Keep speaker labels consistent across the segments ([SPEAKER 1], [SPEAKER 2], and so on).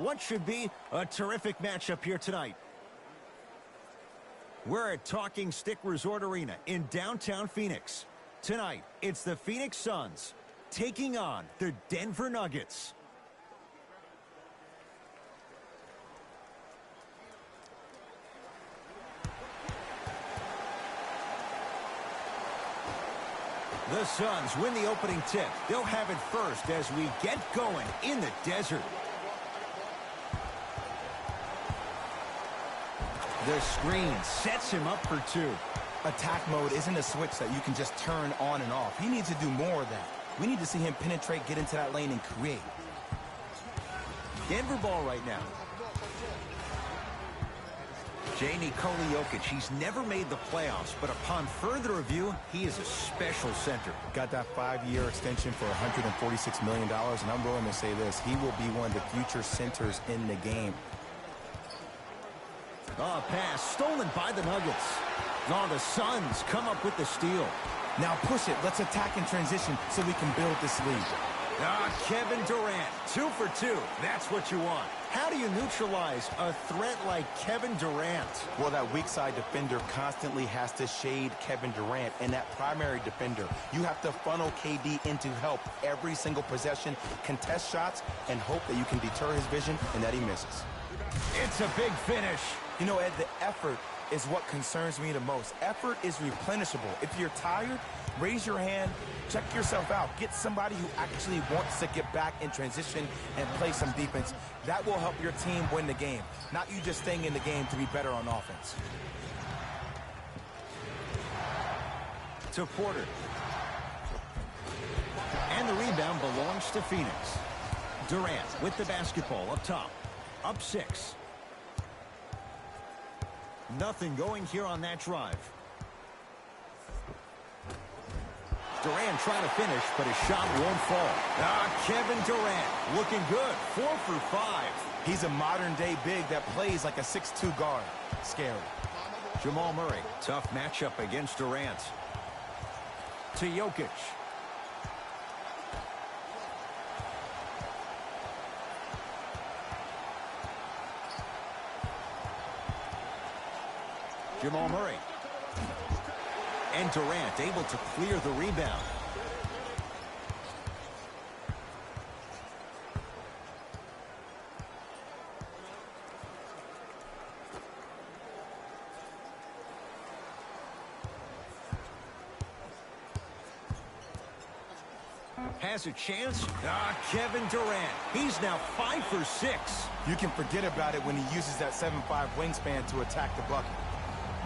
[SPEAKER 1] what should be a terrific matchup here tonight. We're at Talking Stick Resort Arena in downtown Phoenix. Tonight, it's the Phoenix Suns taking on the Denver Nuggets. The Suns win the opening tip. They'll have it first as we get going in the desert. The screen sets him up for two.
[SPEAKER 2] Attack mode isn't a switch that you can just turn on and off. He needs to do more of that. We need to see him penetrate, get into that lane, and create.
[SPEAKER 1] Denver ball right now. Nikola Jokic, he's never made the playoffs, but upon further review, he is a special center.
[SPEAKER 2] Got that 5-year extension for $146 million, and I'm willing to say this, he will be one of the future centers in the game.
[SPEAKER 1] Oh, pass stolen by the Nuggets. Oh, the Suns come up with the steal.
[SPEAKER 2] Now push it. Let's attack in transition so we can build this lead.
[SPEAKER 1] Kevin Durant, 2 for 2. That's what you want. How do you neutralize a threat like Kevin Durant?
[SPEAKER 2] Well, that weak side defender constantly has to shade Kevin Durant, and that primary defender, you have to funnel KD into help every single possession, contest shots, and hope that you can deter his vision and that he misses.
[SPEAKER 1] It's a big finish.
[SPEAKER 2] You know, Ed, the effort is what concerns me the most. Effort is replenishable. If you're tired, raise your hand, check yourself out. Get somebody who actually wants to get back in transition and play some defense. That will help your team win the game, not you just staying in the game to be better on offense.
[SPEAKER 1] To Porter. And the rebound belongs to Phoenix. Durant with the basketball up top. Up 6. Nothing going here on that drive. Durant trying to finish, but his shot won't fall. Kevin Durant looking good. 4 for 5.
[SPEAKER 2] He's a modern-day big that plays like a 6'2 guard. Scary.
[SPEAKER 1] Jamal Murray, tough matchup against Durant. To Jokic. Jamal Murray. And Durant able to clear the rebound. Has a chance. Kevin Durant. He's now 5 for 6.
[SPEAKER 2] You can forget about it when he uses that 7'5 wingspan to attack the bucket.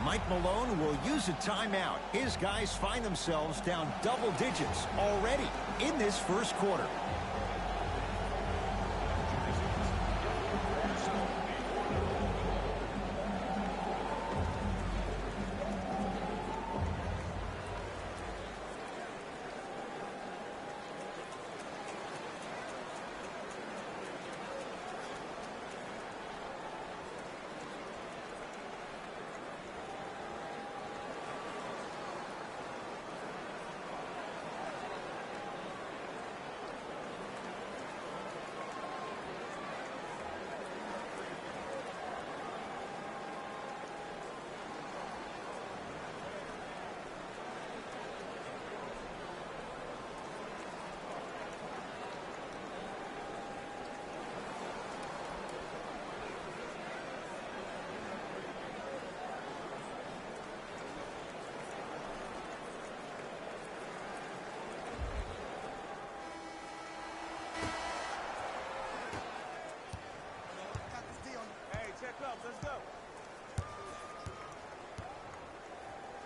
[SPEAKER 1] Mike Malone will use a timeout. His guys find themselves down double digits already in this first quarter.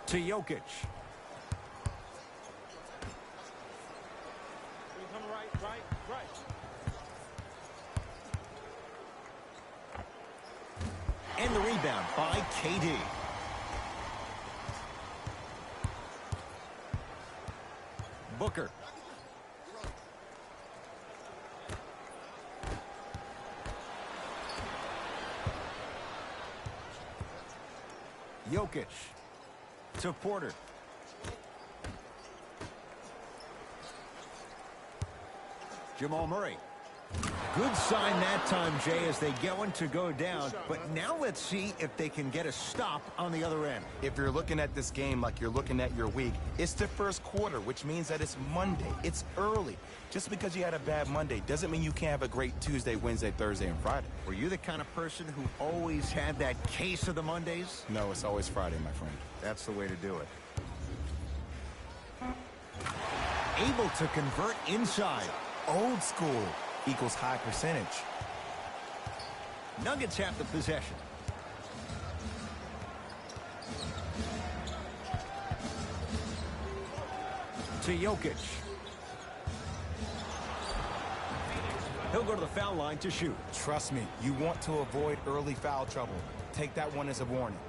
[SPEAKER 1] To Jokic.
[SPEAKER 3] Right.
[SPEAKER 1] And the rebound by KD. Booker. Jokic. To Porter. Jamal Murray. Good sign that time, Jay, as they going to go down. But now let's see if they can get a stop on the other end.
[SPEAKER 2] If you're looking at this game like you're looking at your week, it's the first quarter, which means that it's Monday. It's early. Just because you had a bad Monday doesn't mean you can't have a great Tuesday, Wednesday, Thursday, and Friday.
[SPEAKER 1] Were you the kind of person who always had that case of the Mondays?
[SPEAKER 2] No, it's always Friday, my friend.
[SPEAKER 1] That's the way to do it. Able to convert inside.
[SPEAKER 2] Old school equals high percentage.
[SPEAKER 1] Nuggets have the possession. To Jokic. He'll go to the foul line to shoot.
[SPEAKER 2] Trust me, you want to avoid early foul trouble. Take that one as a warning.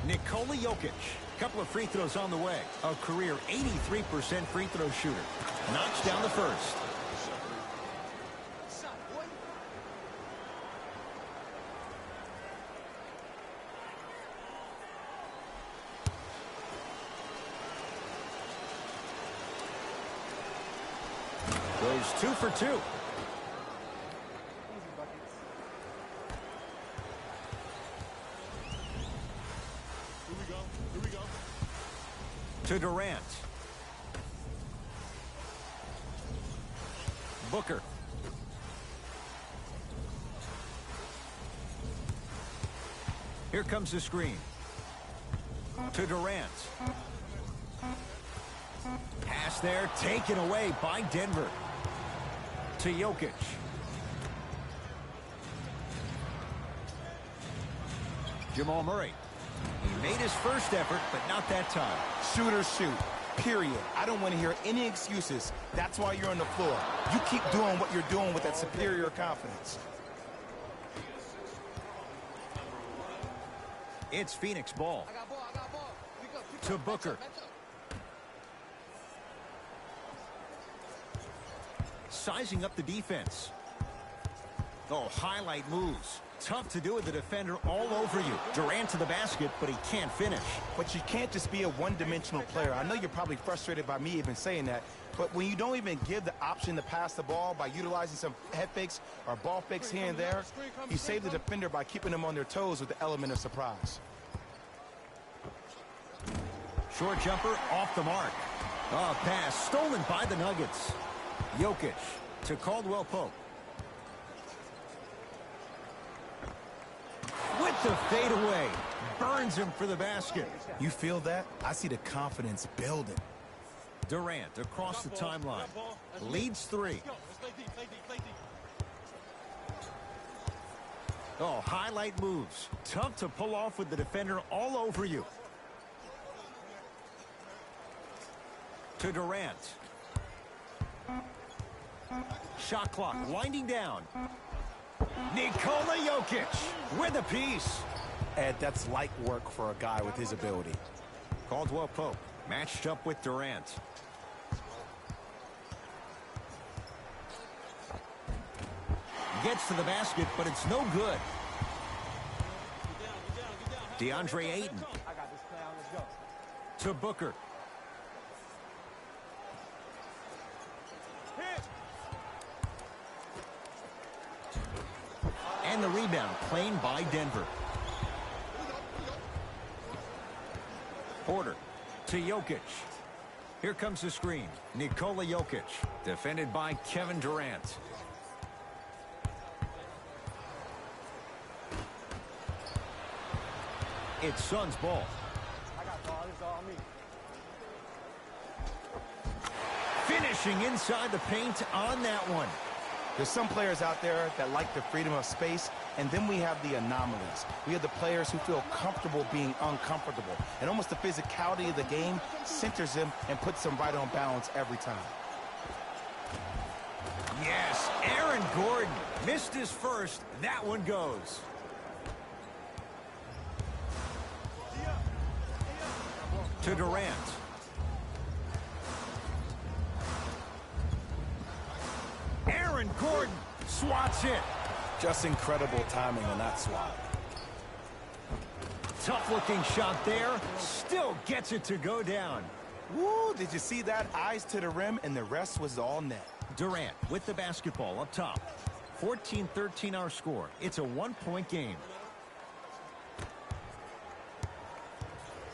[SPEAKER 1] Nikola Jokic. Couple of free throws on the way. A career 83% free throw shooter. Knocks down the first. Goes 2 for 2. To Durant. Booker. Here comes the screen. To Durant. Pass there, taken away by Denver. To Jokic. Jamal Murray. He made his first effort, but not that time.
[SPEAKER 2] Shooters shoot, period. I don't want to hear any excuses. That's why you're on the floor. You keep doing what you're doing with that superior confidence.
[SPEAKER 1] It's Phoenix ball. To Booker. Sizing up the defense. Oh, highlight moves. Tough to do with the defender all over you. Durant to the basket, but he can't finish.
[SPEAKER 2] But you can't just be a one-dimensional player. I know you're probably frustrated by me even saying that, but when you don't even give the option to pass the ball by utilizing some head fakes or ball fakes here and there, you save the defender by keeping them on their toes with the element of surprise.
[SPEAKER 1] Short jumper off the mark. Oh, pass stolen by the Nuggets. Jokic to Caldwell Pope. With the fadeaway. Burns him for the basket.
[SPEAKER 2] You feel that? I see the confidence building.
[SPEAKER 1] Durant across the timeline. Leads 3. Oh, highlight moves. Tough to pull off with the defender all over you. To Durant. Shot clock winding down. Nikola Jokic with a piece.
[SPEAKER 2] Ed, that's light work for a guy with his ability.
[SPEAKER 1] Caldwell Pope matched up with Durant. Gets to the basket, but it's no good. DeAndre Ayton. To Booker. And the rebound claimed by Denver. Porter to Jokic. Here comes the screen. Nikola Jokic, defended by Kevin Durant. It's Suns ball. Finishing inside the paint on that one.
[SPEAKER 2] There's some players out there that like the freedom of space, and then we have the anomalies. We have the players who feel comfortable being uncomfortable, and almost the physicality of the game centers them and puts them right on balance every time.
[SPEAKER 1] Yes, Aaron Gordon missed his first. That one goes. To Durant. Aaron Gordon swats it.
[SPEAKER 2] Just incredible timing on that swat.
[SPEAKER 1] Tough-looking shot there. Still gets it to go down.
[SPEAKER 2] Woo, did you see that? Eyes to the rim, and the rest was all net.
[SPEAKER 1] Durant with the basketball up top. 14-13 our score. It's a one-point game.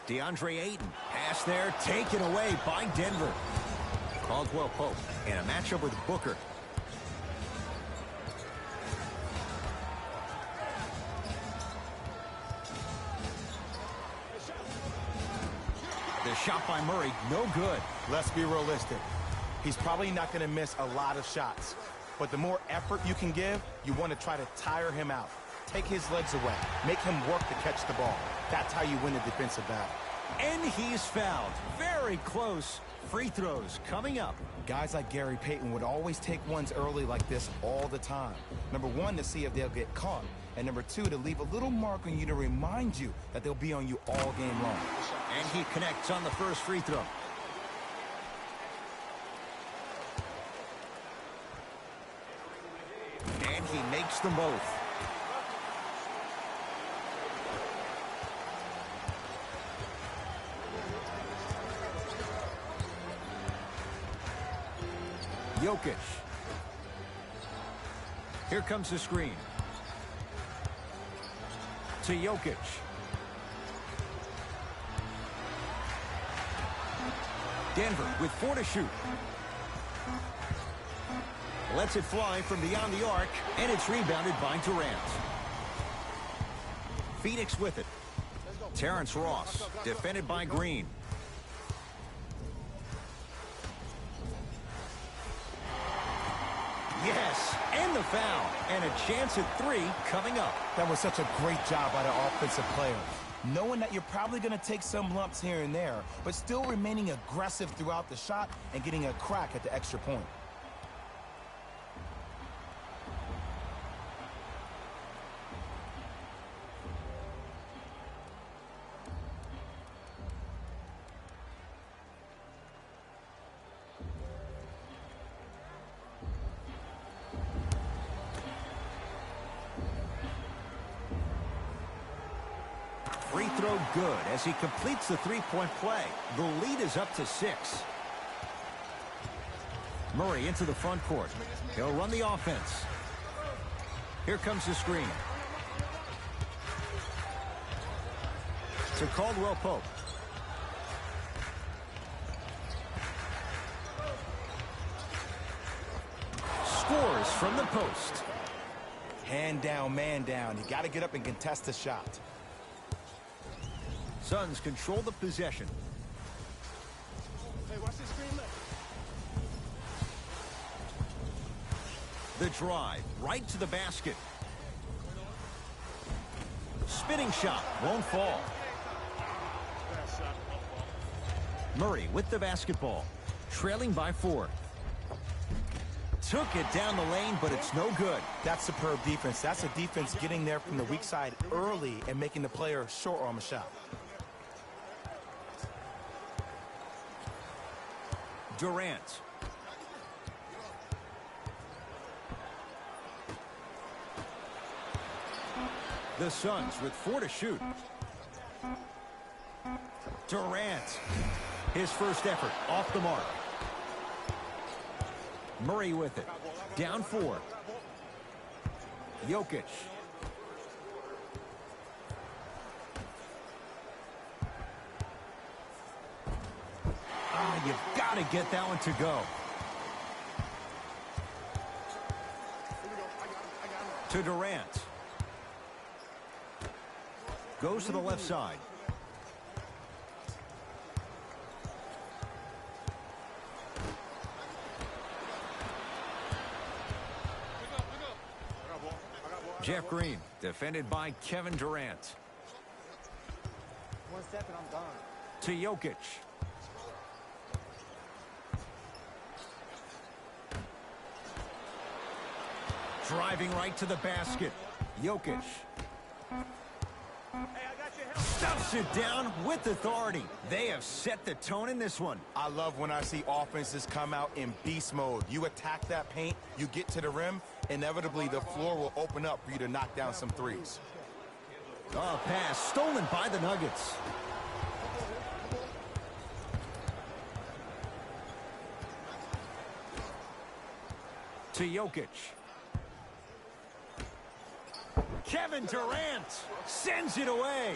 [SPEAKER 1] DeAndre Ayton. Pass there, taken away by Denver. Caldwell Pope in a matchup with Booker. The shot by Murray, no good.
[SPEAKER 2] Let's be realistic. He's probably not going to miss a lot of shots. But the more effort you can give, you want to try to tire him out. Take his legs away. Make him work to catch the ball. That's how you win a defensive battle.
[SPEAKER 1] And he's fouled. Very close. Free throws coming up.
[SPEAKER 2] Guys like Gary Payton would always take ones early like this all the time. Number one, to see if they'll get caught. And number two, to leave a little mark on you to remind you that they'll be on you all game long.
[SPEAKER 1] And he connects on the first free throw. And he makes them both. Jokic. Here comes the screen. To Jokic. Denver with 4 to shoot. Lets it fly from beyond the arc, and it's rebounded by Durant. Phoenix with it. Terrence Ross, defended by Green. Yes, and the foul, and a chance at 3 coming up.
[SPEAKER 2] That was such a great job by the offensive player. Knowing that you're probably going to take some lumps here and there, but still remaining aggressive throughout the shot and getting a crack at the extra point.
[SPEAKER 1] Free throw good as he completes the three-point play. The lead is up to 6. Murray into the front court. He'll run the offense. Here comes the screen. To Caldwell Pope. Scores from the post.
[SPEAKER 2] Hand down, man down. You got to get up and contest the shot.
[SPEAKER 1] Suns control the possession.
[SPEAKER 3] Hey, watch this screen left.
[SPEAKER 1] The drive, right to the basket. Spinning shot, won't fall. Murray with the basketball, trailing by 4. Took it down the lane, but it's no good.
[SPEAKER 2] That's superb defense. That's a defense getting there from the weak side early and making the player short arm a shot.
[SPEAKER 1] Durant. The Suns with 4 to shoot. Durant. His first effort off the mark. Murray with it. Down 4. Jokic. You've got to get that one to go. To Durant. Goes to the left side. Jeff Green, defended by Kevin Durant.
[SPEAKER 3] 1 step and I'm gone.
[SPEAKER 1] To Jokic. Driving right to the basket. Jokic. Stuffs it down with authority. They have set the tone in this one.
[SPEAKER 2] I love when I see offenses come out in beast mode. You attack that paint, you get to the rim, inevitably the floor will open up for you to knock down some threes.
[SPEAKER 1] Oh, pass stolen by the Nuggets. To Jokic. Kevin Durant sends it away.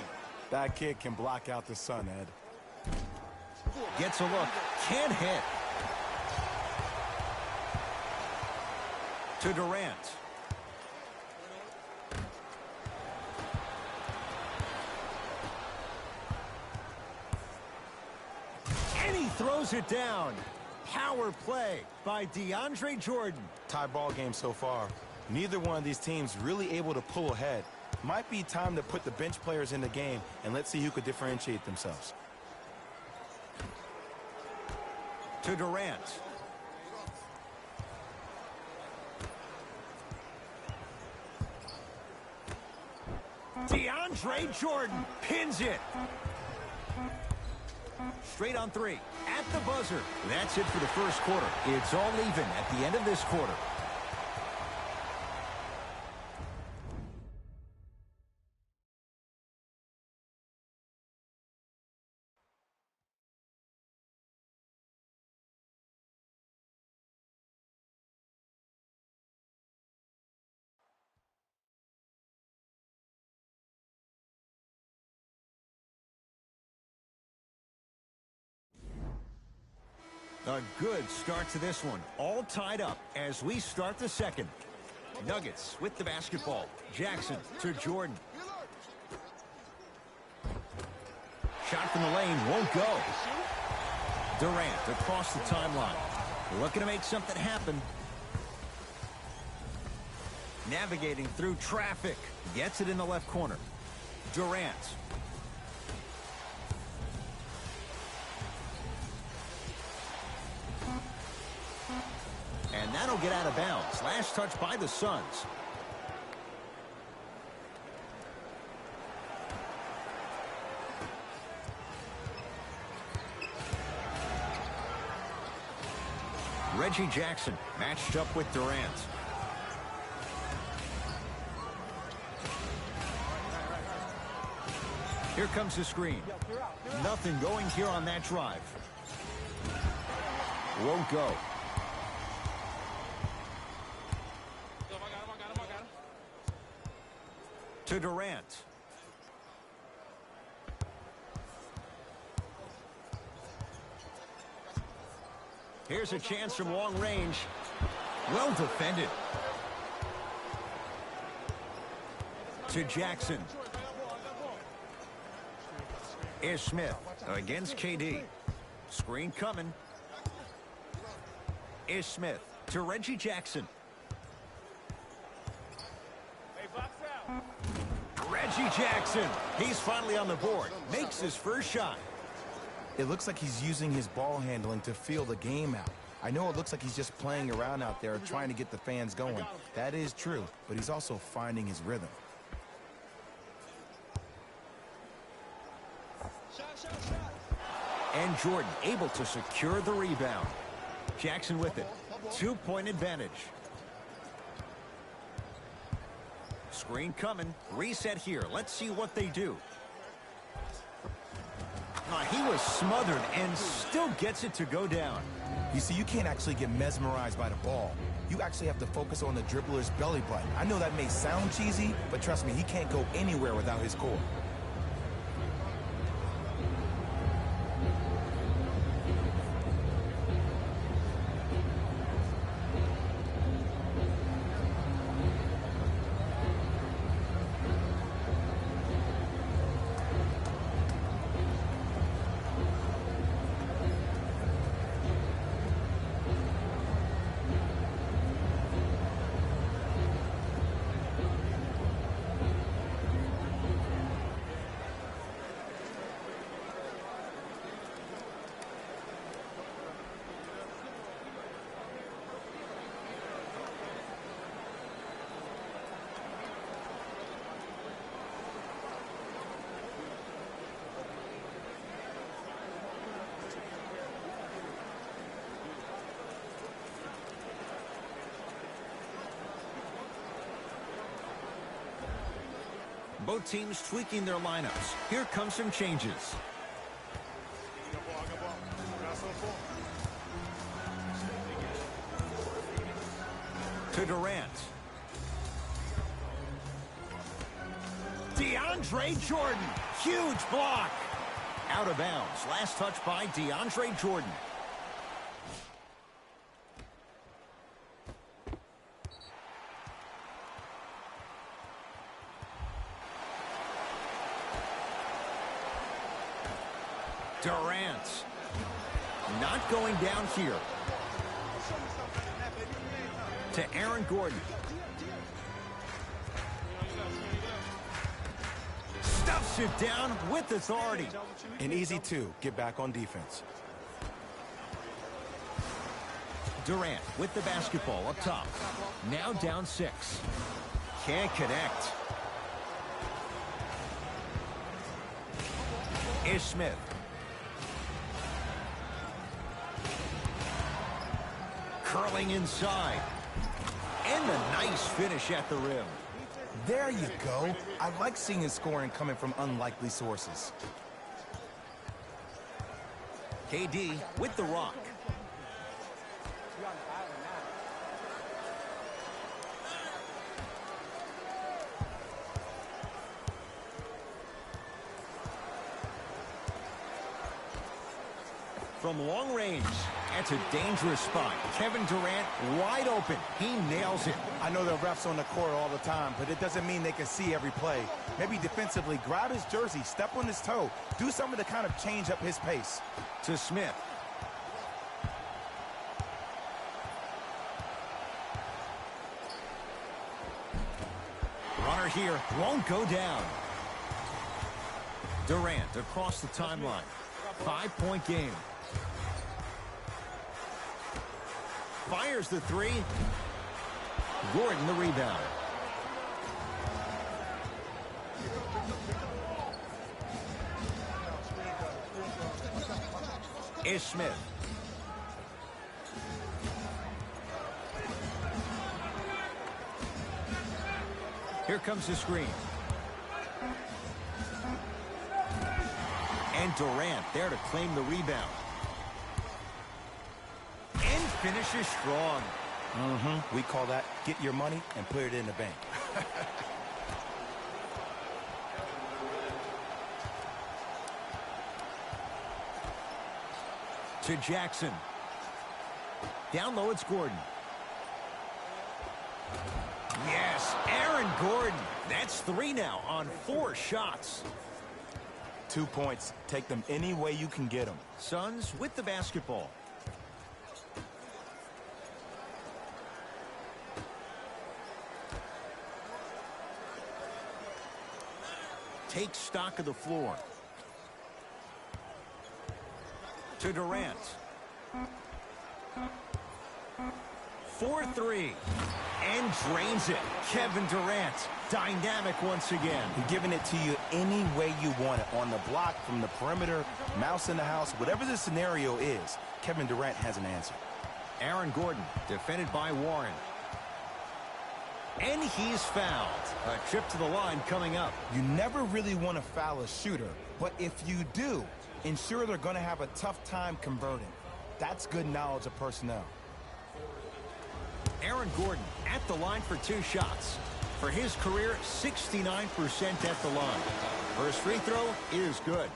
[SPEAKER 2] That kid can block out the sun, Ed.
[SPEAKER 1] Gets a look. Can't hit. To Durant. And he throws it down. Power play by DeAndre Jordan.
[SPEAKER 2] Tie ball game so far. Neither one of these teams really able to pull ahead. Might be time to put the bench players in the game, and let's see who could differentiate themselves.
[SPEAKER 1] To Durant. DeAndre Jordan pins it. Straight on three. At the buzzer. That's it for the first quarter. It's all even at the end of this quarter. A good start to this one. All tied up as we start the second. Nuggets with the basketball. Jackson to Jordan. Shot from the lane won't go. Durant across the timeline. Looking to make something happen. Navigating through traffic. Gets it in the left corner. Durant. And that'll get out of bounds. Last touch by the Suns. Reggie Jackson matched up with Durant. Here comes the screen. Nothing going here on that drive. Won't go. To Durant. Here's a chance from long range. Well defended. To Jackson. Is Smith against KD. Screen coming. Is Smith to Reggie Jackson. Reggie Jackson. He's finally on the board. Makes his first shot.
[SPEAKER 2] It looks like he's using his ball handling to feel the game out. I know it looks like he's just playing around out there trying to get the fans going. That is true, but he's also finding his rhythm.
[SPEAKER 1] And Jordan able to secure the rebound. Jackson with it. 2-point advantage. Screen coming. Reset here. Let's see what they do. He was smothered and still gets it to go down.
[SPEAKER 2] You see, you can't actually get mesmerized by the ball. You actually have to focus on the dribbler's belly button. I know that may sound cheesy, but trust me, he can't go anywhere without his core.
[SPEAKER 1] Both teams tweaking their lineups. Here come some changes. To Durant. DeAndre Jordan. Huge block. Out of bounds. Last touch by DeAndre Jordan. Durant. Not going down here. To Aaron Gordon. Stuffs it down with authority.
[SPEAKER 2] An easy two. Get back on defense.
[SPEAKER 1] Durant with the basketball up top. Now down 6. Can't connect. Ish Smith. Curling inside. And a nice finish at the rim.
[SPEAKER 2] There you go. I like seeing scoring coming from unlikely sources.
[SPEAKER 1] KD with the rock. From long range, that's a dangerous spot. Kevin Durant wide open. He nails it.
[SPEAKER 2] I know there are refs on the court all the time, but it doesn't mean they can see every play. Maybe defensively, grab his jersey, step on his toe, do something to kind of change up his pace.
[SPEAKER 1] To Smith. Runner here won't go down. Durant across the timeline. 5-point game. Fires the 3. Gordon the rebound. Ish Smith. Here comes the screen. And Durant there to claim the rebound. And finishes strong.
[SPEAKER 2] We call that get your money and put it in the bank.
[SPEAKER 1] To Jackson. Down low, it's Gordon. Yes, Aaron Gordon. That's 3 now on 4 shots.
[SPEAKER 2] 2 points. Take them any way you can get them.
[SPEAKER 1] Suns with the basketball. Take stock of the floor. To Durant. 4-3. And drains it. Kevin Durant. Dynamic once again.
[SPEAKER 2] Giving it to you any way you want it. On the block, from the perimeter, mouse in the house, whatever the scenario is, Kevin Durant has an answer.
[SPEAKER 1] Aaron Gordon defended by Warren. And he's fouled. A trip to the line coming up.
[SPEAKER 2] You never really want to foul a shooter, but if you do, ensure they're going to have a tough time converting. That's good knowledge of personnel.
[SPEAKER 1] Aaron Gordon at the line for 2 shots. For his career, 69% at the line. First free throw is good.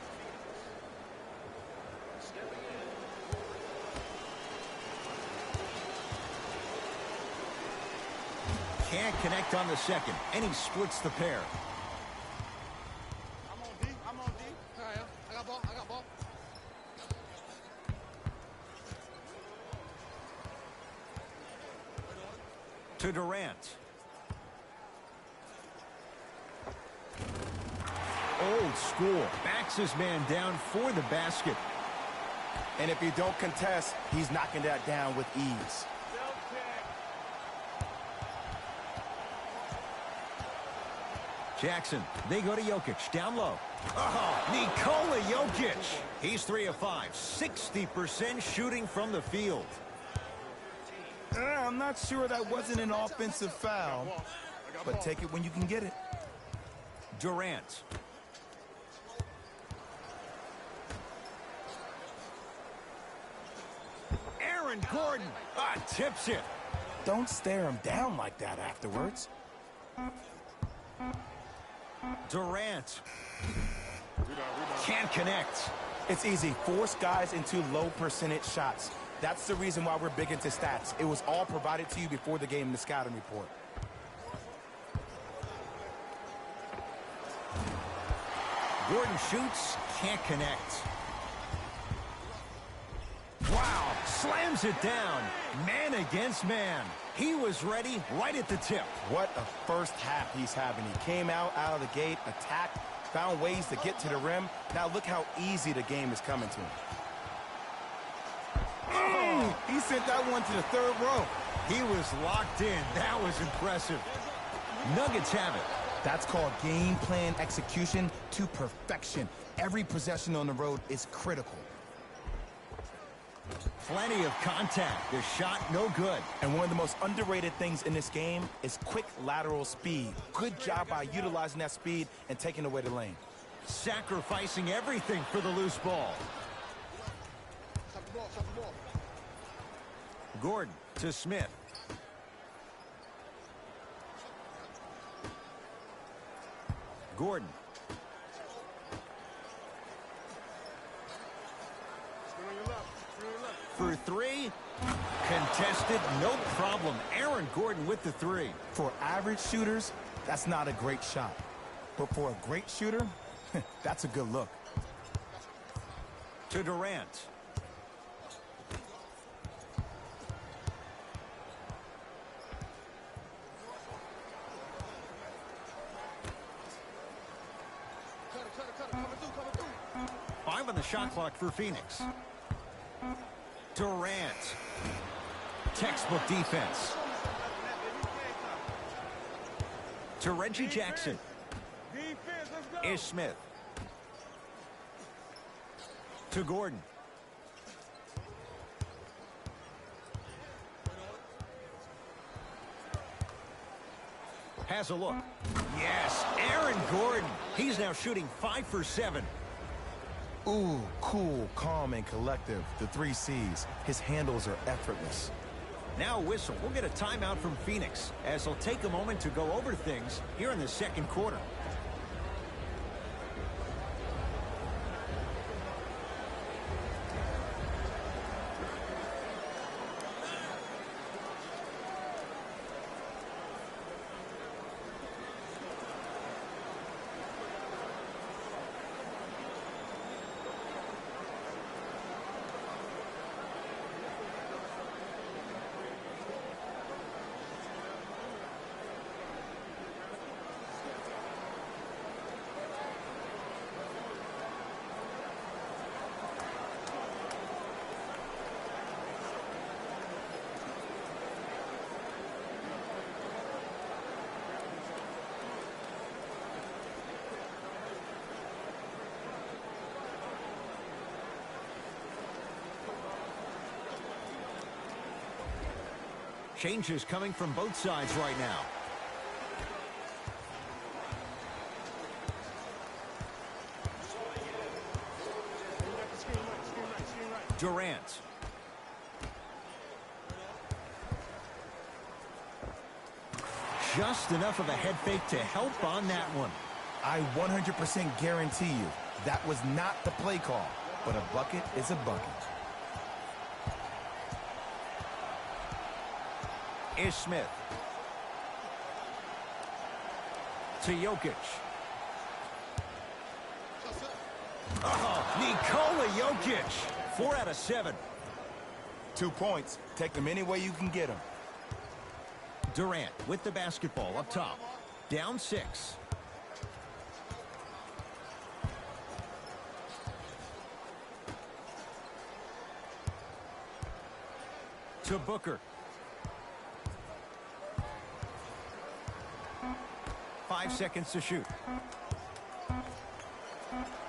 [SPEAKER 1] Can't connect on the second, and he splits the pair.
[SPEAKER 3] I'm on D. I'm on D. I got ball. I got ball.
[SPEAKER 1] To Durant. Old school. Backs his man down for the basket.
[SPEAKER 2] And if you don't contest, he's knocking that down with ease.
[SPEAKER 1] Jackson, they go to Jokic, down low. Oh, Nikola Jokic. He's 3 of 5, 60% shooting from the field.
[SPEAKER 2] I'm not sure that wasn't an offensive foul, but take it when you can get it.
[SPEAKER 1] Durant. Aaron Gordon tips it.
[SPEAKER 2] Don't stare him down like that afterwards.
[SPEAKER 1] Durant. Can't connect.
[SPEAKER 2] It's easy. Force guys into low percentage shots. That's the reason why we're big into stats. It was all provided to you before the game in the scouting report.
[SPEAKER 1] Gordon shoots, can't connect. Wow, slams it down. Man against man. He was ready right at the tip.
[SPEAKER 2] What a first half he's having. He came out of the gate, attacked, found ways to get to the rim. Now look how easy the game is coming to him. He sent that one to the third row.
[SPEAKER 1] He was locked in. That was impressive. Nuggets have it.
[SPEAKER 2] That's called game plan execution to perfection. Every possession on the road is critical.
[SPEAKER 1] Plenty of contact. The shot no good.
[SPEAKER 2] And one of the most underrated things in this game is quick lateral speed. Good job by utilizing that speed and taking away the lane.
[SPEAKER 1] Sacrificing everything for the loose ball.
[SPEAKER 3] Stop the ball, stop the ball.
[SPEAKER 1] Gordon to Smith. Gordon.
[SPEAKER 3] Screen on your left, screen on your left.
[SPEAKER 1] For three. Contested, no problem. Aaron Gordon with the three.
[SPEAKER 2] For average shooters, that's not a great shot. But for a great shooter, that's a good look.
[SPEAKER 1] To Durant.
[SPEAKER 3] Cut it, coming through.
[SPEAKER 1] 5 on the shot clock for Phoenix. Durant. Textbook defense. To Reggie Jackson.
[SPEAKER 3] Defense, let's go.
[SPEAKER 1] Ish Smith. To Gordon. Has a look. Yes, Aaron Gordon. He's now shooting 5 for 7.
[SPEAKER 2] Ooh, cool, calm, and collective. The 3 C's. His handles are effortless.
[SPEAKER 1] Now a whistle. We'll get a timeout from Phoenix as they'll take a moment to go over things here in the second quarter. Changes coming from both sides right now. Durant. Just enough of a head fake to help on that one.
[SPEAKER 2] I 100% guarantee you that was not the play call, but a bucket is a bucket.
[SPEAKER 1] Ish Smith. To Jokic. Oh, Nikola Jokic. 4 out of 7.
[SPEAKER 2] 2 points. Take them any way you can get them.
[SPEAKER 1] Durant with the basketball up top. Down 6. To Booker. 5 seconds to shoot.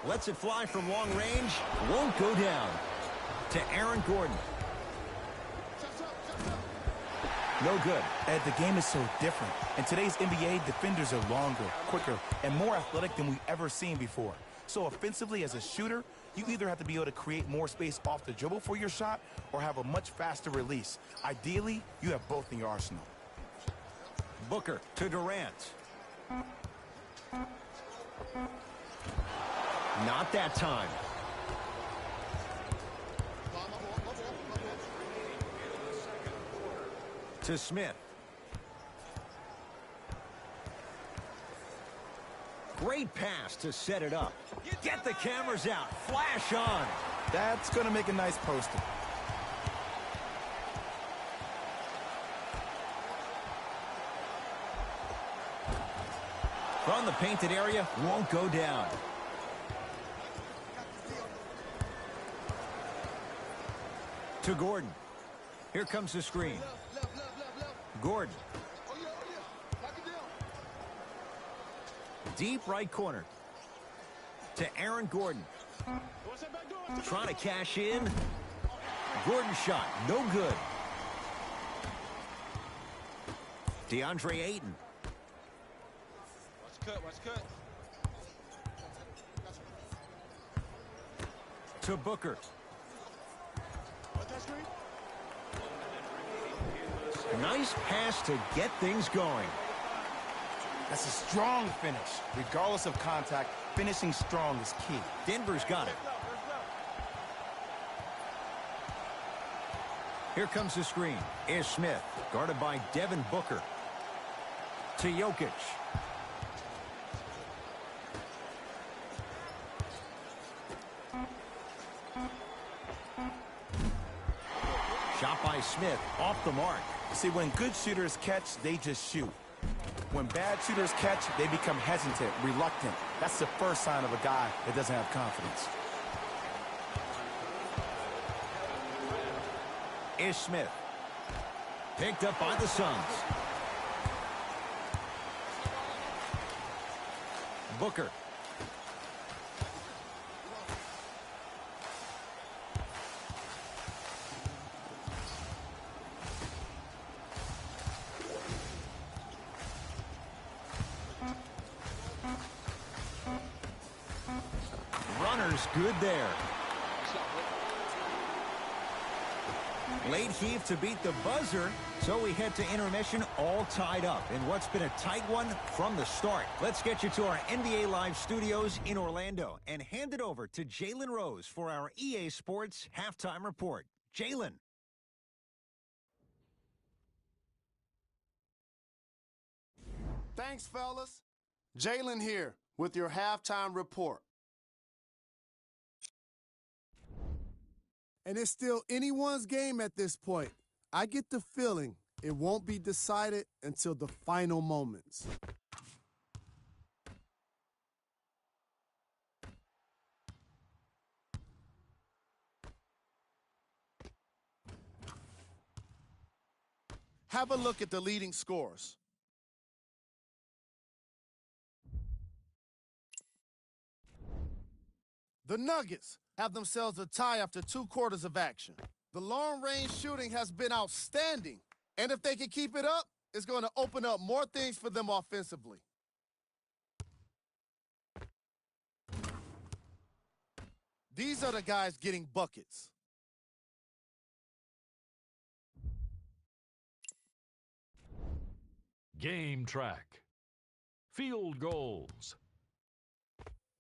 [SPEAKER 1] Lets it fly from long range. Won't go down. To Aaron Gordon. No good.
[SPEAKER 2] And the game is so different. In today's NBA, defenders are longer, quicker, and more athletic than we've ever seen before. So offensively, as a shooter, you either have to be able to create more space off the dribble for your shot or have a much faster release. Ideally, you have both in your arsenal.
[SPEAKER 1] Booker to Durant. Not that time. To Smith. Great pass to set it up. Get the cameras out. Flash on.
[SPEAKER 2] That's going to make a nice poster.
[SPEAKER 1] From the painted area, won't go down. To Gordon. Here comes the screen. Gordon. Deep right corner. To Aaron Gordon. Trying to cash in. Gordon shot. No good. DeAndre Ayton.
[SPEAKER 3] Watch cut.
[SPEAKER 1] To Booker. Nice pass to get things going.
[SPEAKER 2] That's a strong finish. Regardless of contact, finishing strong is key.
[SPEAKER 1] Denver's got it. Here comes the screen. Is Smith, guarded by Devin Booker. To Jokic. Shot by Smith, off the mark.
[SPEAKER 2] See, when good shooters catch, they just shoot. When bad shooters catch, they become hesitant, reluctant. That's the first sign of a guy that doesn't have confidence.
[SPEAKER 1] Is Smith. Picked up by the Suns. Booker. Runner's good there. Late heave to beat the buzzer, so we head to intermission all tied up in what's been a tight one from the start. Let's get you to our NBA Live studios in Orlando and hand it over to Jalen Rose for our EA Sports halftime report. Jalen.
[SPEAKER 3] Thanks, fellas. Jalen here with your halftime report. And it's still anyone's game at this point. I get the feeling it won't be decided until the final moments. Have a look at the leading scores. The Nuggets have themselves a tie after 2 quarters of action. The long-range shooting has been outstanding, and if they can keep it up, it's going to open up more things for them offensively. These are the guys getting buckets.
[SPEAKER 4] Game track. Field goals.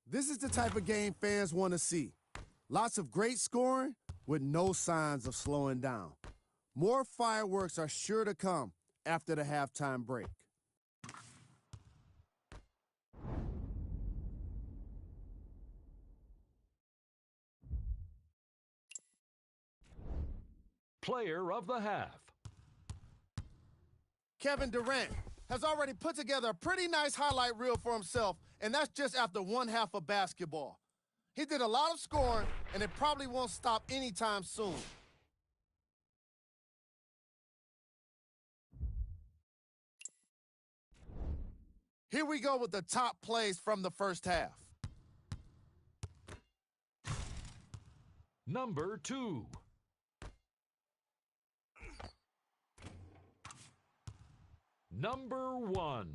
[SPEAKER 3] This is the type of game fans want to see. Lots of great scoring with no signs of slowing down. More fireworks are sure to come after the halftime break.
[SPEAKER 4] Player of the half.
[SPEAKER 3] Kevin Durant has already put together a pretty nice highlight reel for himself, and that's just after 1 half of basketball. He did a lot of scoring, and it probably won't stop anytime soon. Here we go with the top plays from the first half.
[SPEAKER 4] Number 2. Number 1.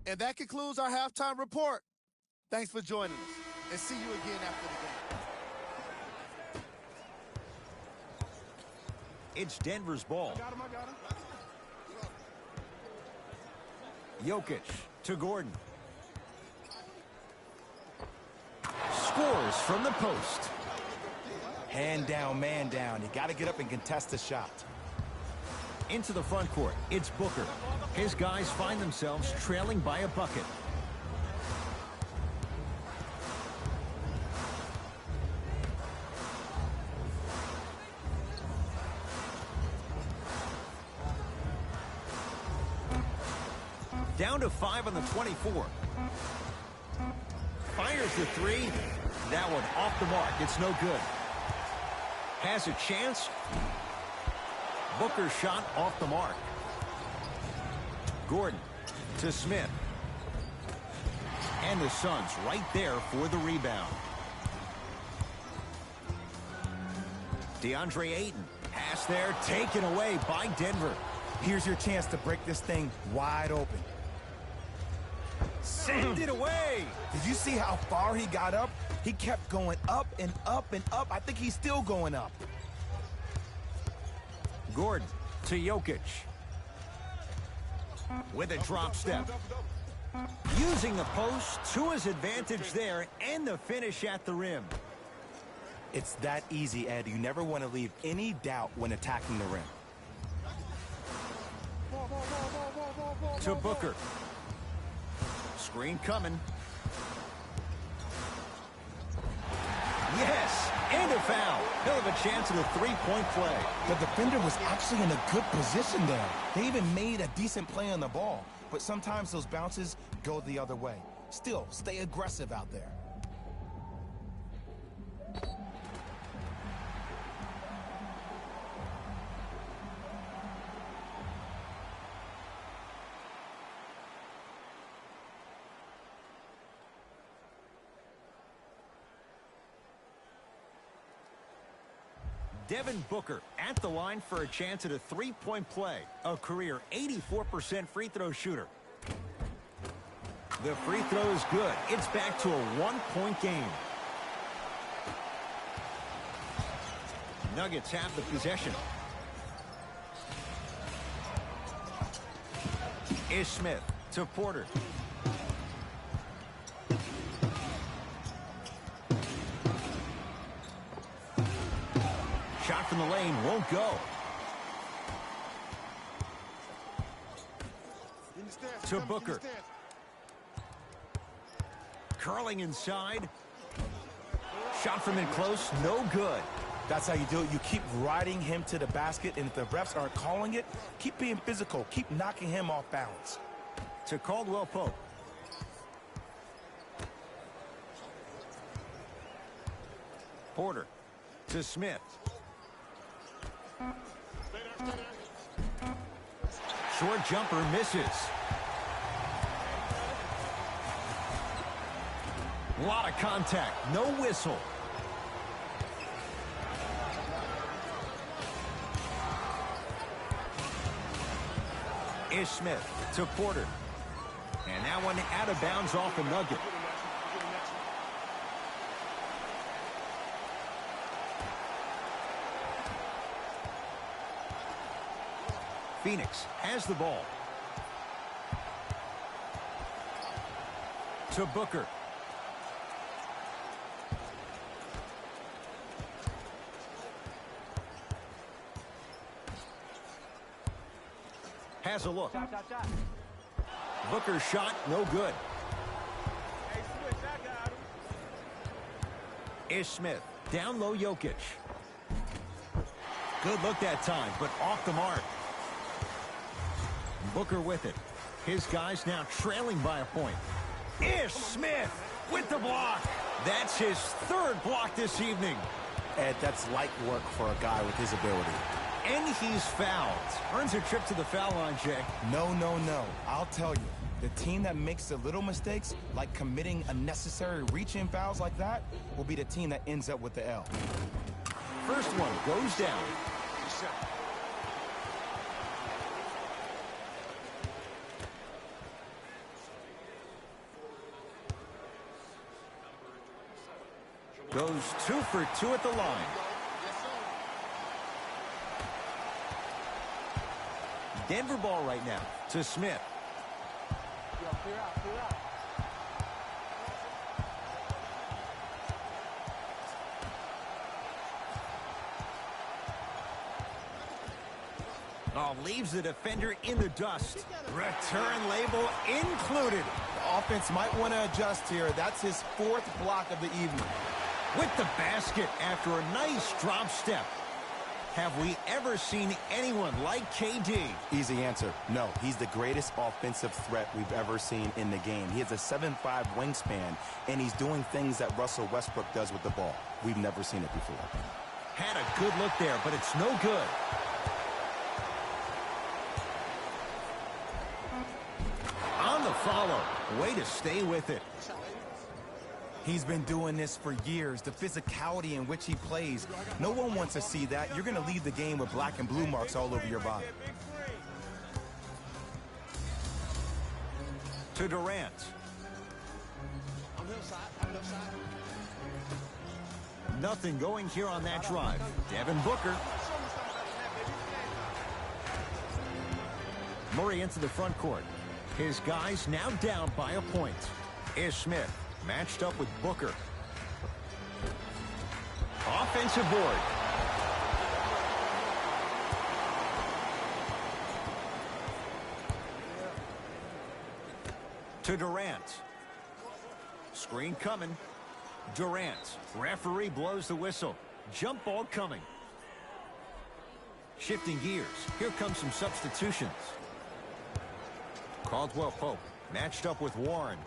[SPEAKER 3] And that concludes our halftime report. Thanks for joining us, and see you again after the game.
[SPEAKER 1] It's Denver's ball.
[SPEAKER 3] I got him.
[SPEAKER 1] Jokic to Gordon. Scores from the post.
[SPEAKER 2] Hand down, man down. You got to get up and contest the shot.
[SPEAKER 1] Into the front court, it's Booker. His guys find themselves trailing by a bucket. Down to 5 on the 24. Fires the 3. That one off the mark. It's no good. Has a chance. Booker's shot off the mark. Gordon to Smith. And the Suns right there for the rebound. DeAndre Ayton. Pass there, taken away by Denver.
[SPEAKER 2] Here's your chance to break this thing wide open.
[SPEAKER 1] Send it away.
[SPEAKER 2] Did you see how far he got up? He kept going up and up and up. I think he's still going up.
[SPEAKER 1] Gordon to Jokic. With a drop step. Using the post to his advantage there, and the finish at the rim.
[SPEAKER 2] It's that easy, Ed. You never want to leave any doubt when attacking the rim.
[SPEAKER 1] To Booker. Screen coming. Yes, and a foul. He'll have a chance at a three-point play.
[SPEAKER 2] The defender was actually in a good position there. They even made a decent play on the ball, but sometimes those bounces go the other way. Still, stay aggressive out there.
[SPEAKER 1] Devin Booker at the line for a chance at a three-point play. A career 84% free throw shooter. The free throw is good. It's back to a one-point game. Nuggets have the possession. Ish Smith to Porter. Shot from the lane won't go. To Booker. Curling inside. Shot from in close, no good.
[SPEAKER 2] That's how you do it. You keep riding him to the basket, and if the refs aren't calling it, keep being physical. Keep knocking him off balance.
[SPEAKER 1] To Caldwell Pope. Porter to Smith. Short jumper misses. A lot of contact, no whistle. Ish Smith to Porter. And that one out of bounds off the Nugget. Phoenix has the ball. To Booker. Has a look. Booker's shot, no good. Ish Smith, down low Jokic. Good look that time, but off the mark. Booker with it. His guys now trailing by a point. Ish Smith with the block. That's his third block this evening.
[SPEAKER 2] Ed, that's light work for a guy with his ability.
[SPEAKER 1] And he's fouled. Earns a trip to the foul line, Jay.
[SPEAKER 2] No, no, no. I'll tell you. The team that makes the little mistakes, like committing unnecessary reach-in fouls like that, will be the team that ends up with the L.
[SPEAKER 1] first one goes down. Goes 2 for 2 at the line. Denver ball right now to Smith.
[SPEAKER 5] Clear out, clear out.
[SPEAKER 1] Oh, leaves the defender in the dust. Return label included.
[SPEAKER 2] The offense might want to adjust here. That's his 4th block of the evening.
[SPEAKER 1] With the basket after a nice drop step. Have we ever seen anyone like KD?
[SPEAKER 2] Easy answer. No, he's the greatest offensive threat we've ever seen in the game. He has a 7'5" wingspan, and he's doing things that Russell Westbrook does with the ball. We've never seen it before.
[SPEAKER 1] Had a good look there, but it's no good. On the follow. Way to stay with it.
[SPEAKER 2] He's been doing this for years. The physicality in which he plays. No one wants to see that. You're going to leave the game with black and blue marks all over your body.
[SPEAKER 1] To Durant. Nothing going here on that drive. Devin Booker. Murray into the front court. His guys now down by a point. Ish Smith matched up with Booker. Offensive board. To Durant. Screen coming. Durant. Referee blows the whistle. Jump ball coming. Shifting gears. Here comes some substitutions. Caldwell Pope matched up with Warren.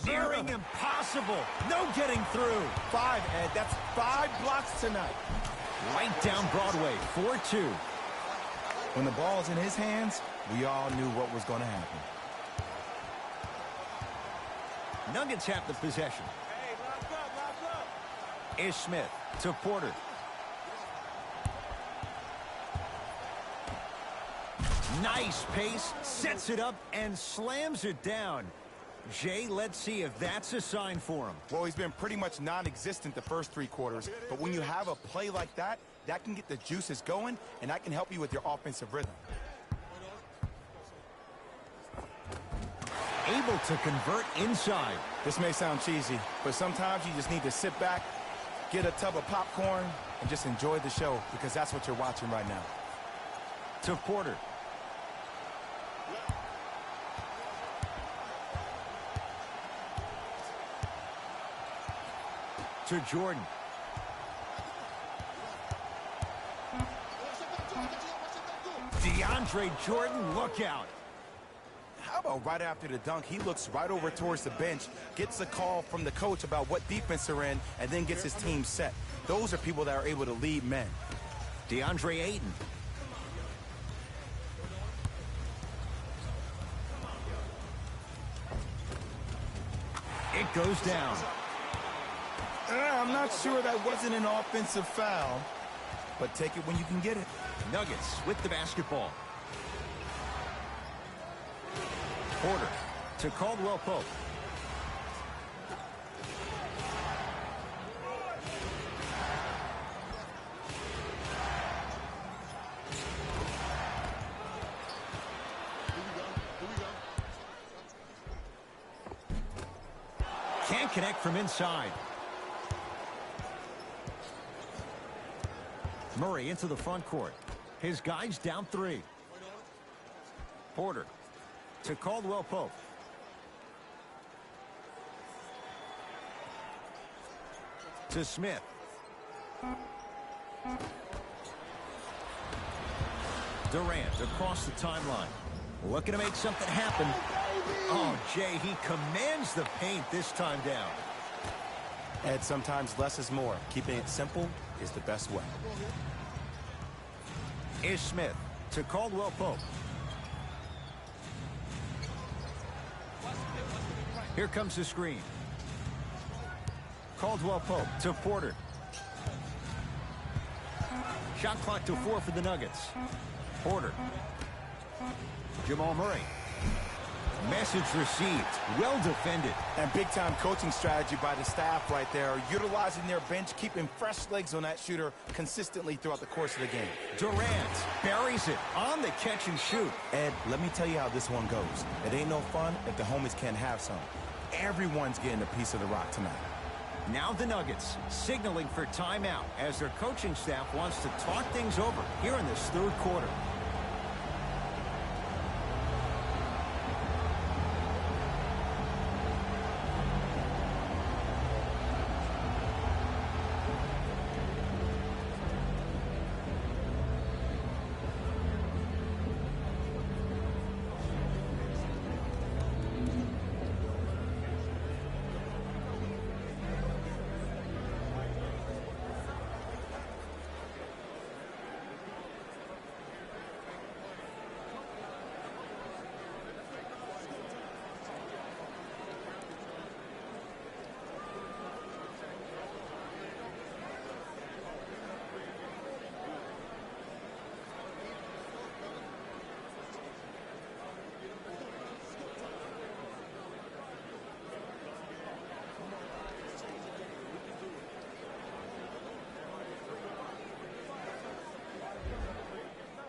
[SPEAKER 1] Nearing impossible. No getting through.
[SPEAKER 2] 5, Ed. That's 5 blocks tonight.
[SPEAKER 1] Right down Broadway. 4-2.
[SPEAKER 2] When the ball's in his hands, we all knew what was going to happen.
[SPEAKER 1] Nuggets have the possession.
[SPEAKER 5] Hey, lock up.
[SPEAKER 1] Ish Smith to Porter. Nice pace. Sets it up and slams it down. Jay, let's see if that's a sign for him.
[SPEAKER 2] Well, he's been pretty much non-existent the first 3 quarters, but when you have a play like that, that can get the juices going, and that can help you with your offensive rhythm.
[SPEAKER 1] Able to convert inside.
[SPEAKER 2] This may sound cheesy, but sometimes you just need to sit back, get a tub of popcorn, and just enjoy the show, because that's what you're watching right now.
[SPEAKER 1] To Porter. To Jordan. DeAndre Jordan, look out.
[SPEAKER 2] How about right after the dunk, he looks right over towards the bench, gets a call from the coach about what defense they're in, and then gets his team set. Those are people that are able to lead men.
[SPEAKER 1] DeAndre Ayton. It goes down.
[SPEAKER 2] I'm not sure that wasn't an offensive foul, but take it when you can get it.
[SPEAKER 1] Nuggets with the basketball. Porter to Caldwell Pope. Can't connect from inside. Murray into the front court. His guys down 3. Porter to Caldwell Pope. To Smith. Durant across the timeline. Looking to make something happen. Oh, Jay, he commands the paint this time down.
[SPEAKER 2] Ed, sometimes less is more. Keeping it simple is the best way.
[SPEAKER 1] Ish Smith to Caldwell Pope. Here comes the screen. Caldwell Pope to Porter. Shot clock to 4 for the Nuggets. Porter. Jamal Murray. Message received. Well defended.
[SPEAKER 2] And big-time coaching strategy by the staff right there, utilizing their bench, keeping fresh legs on that shooter consistently throughout the course of the game.
[SPEAKER 1] Durant buries it on the catch and shoot.
[SPEAKER 2] Ed, let me tell you how this one goes. It ain't no fun if the homies can't have some. Everyone's getting a piece of the rock tonight.
[SPEAKER 1] Now the Nuggets signaling for timeout as their coaching staff wants to talk things over here in this third quarter.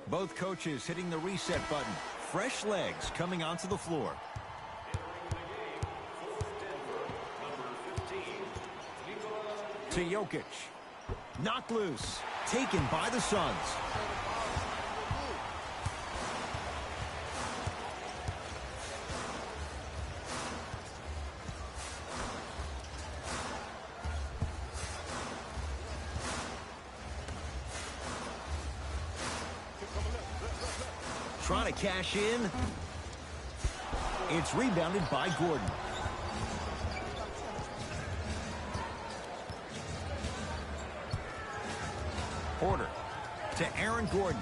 [SPEAKER 1] Both coaches hitting the reset button. Fresh legs coming onto the floor. To Jokic. Knocked loose. Taken by the Suns. Trying to cash in. It's rebounded by Gordon. Porter to Aaron Gordon.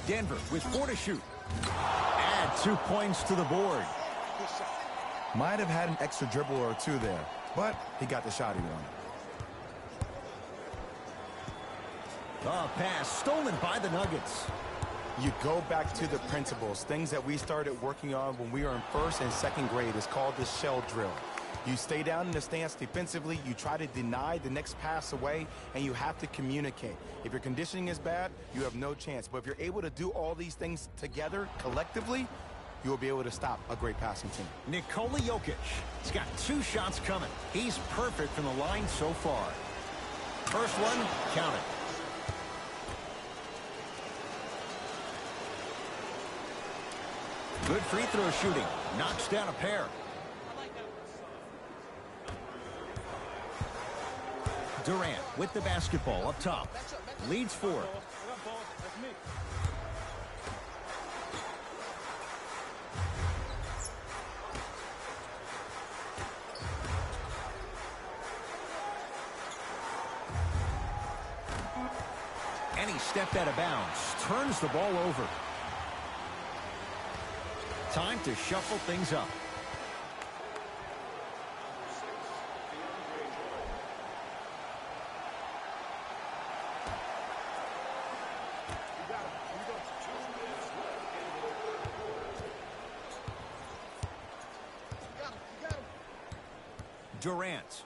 [SPEAKER 1] Denver with 4 to shoot. Add 2 points to the board.
[SPEAKER 2] Might have had an extra dribble or two there, but he got the shot he wanted.
[SPEAKER 1] The pass stolen by the Nuggets.
[SPEAKER 2] You go back to the principles, things that we started working on when we were in first and second grade. It's called the shell drill. You stay down in the stance defensively, you try to deny the next pass away, and you have to communicate. If your conditioning is bad, you have no chance. But if you're able to do all these things together, collectively, you will be able to stop a great passing team.
[SPEAKER 1] Nikola Jokic. He's got 2 shots coming. He's perfect from the line so far. First one, count it. Good free throw shooting. Knocks down a pair. Durant with the basketball up top. Leads 4. And he stepped out of bounds. Turns the ball over. Time to shuffle things up. Durant.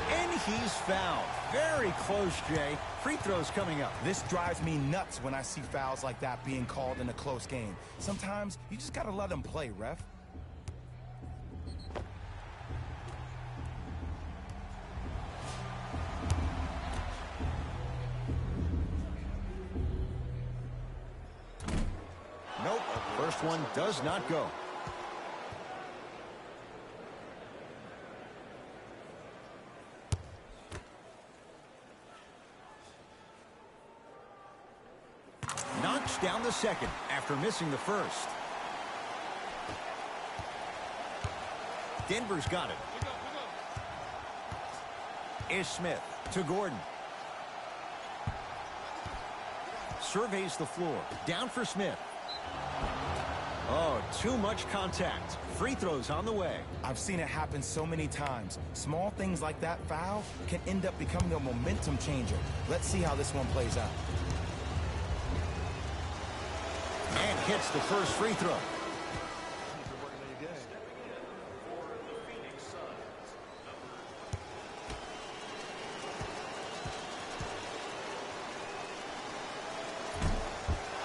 [SPEAKER 1] And he's fouled. Very close, Jay. Free throws coming up.
[SPEAKER 2] This drives me nuts when I see fouls like that being called in a close game. Sometimes you just got to let them play, ref.
[SPEAKER 1] Nope. First one does not go. Knocks down the second after missing the first. Denver's got it. Ish Smith to Gordon. Surveys the floor. Down for Smith. Oh, too much contact. Free throws on the way.
[SPEAKER 2] I've seen it happen so many times. Small things like that foul can end up becoming a momentum changer. Let's see how this one plays out.
[SPEAKER 1] And hits the first free throw.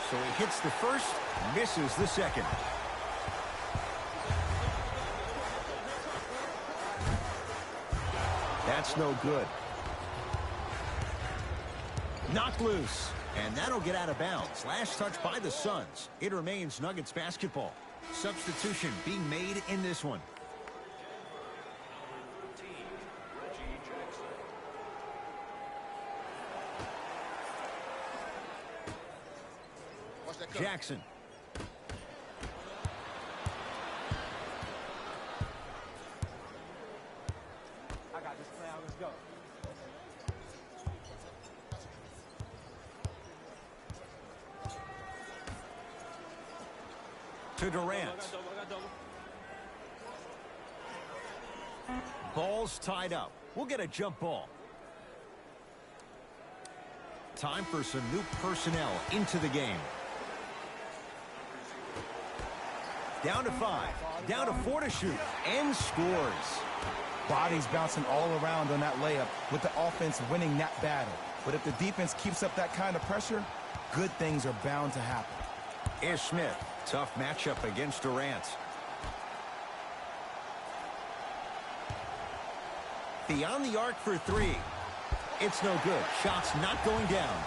[SPEAKER 1] So he hits the first, misses the second. That's no good. Knocked loose. And that'll get out of bounds. Last touch by the Suns. It remains Nuggets basketball. Substitution being made in this one. Jackson.
[SPEAKER 5] I got this plan. Let's go.
[SPEAKER 1] To Durant. Ball's tied up. We'll get a jump ball. Time for some new personnel into the game. Down to 5. Down to 4 to shoot. And scores.
[SPEAKER 2] Bodies bouncing all around on that layup with the offense winning that battle. But if the defense keeps up that kind of pressure, good things are bound to happen.
[SPEAKER 1] Ish Smith. Tough matchup against Durant. Beyond the arc for 3. It's no good. Shot's not going down.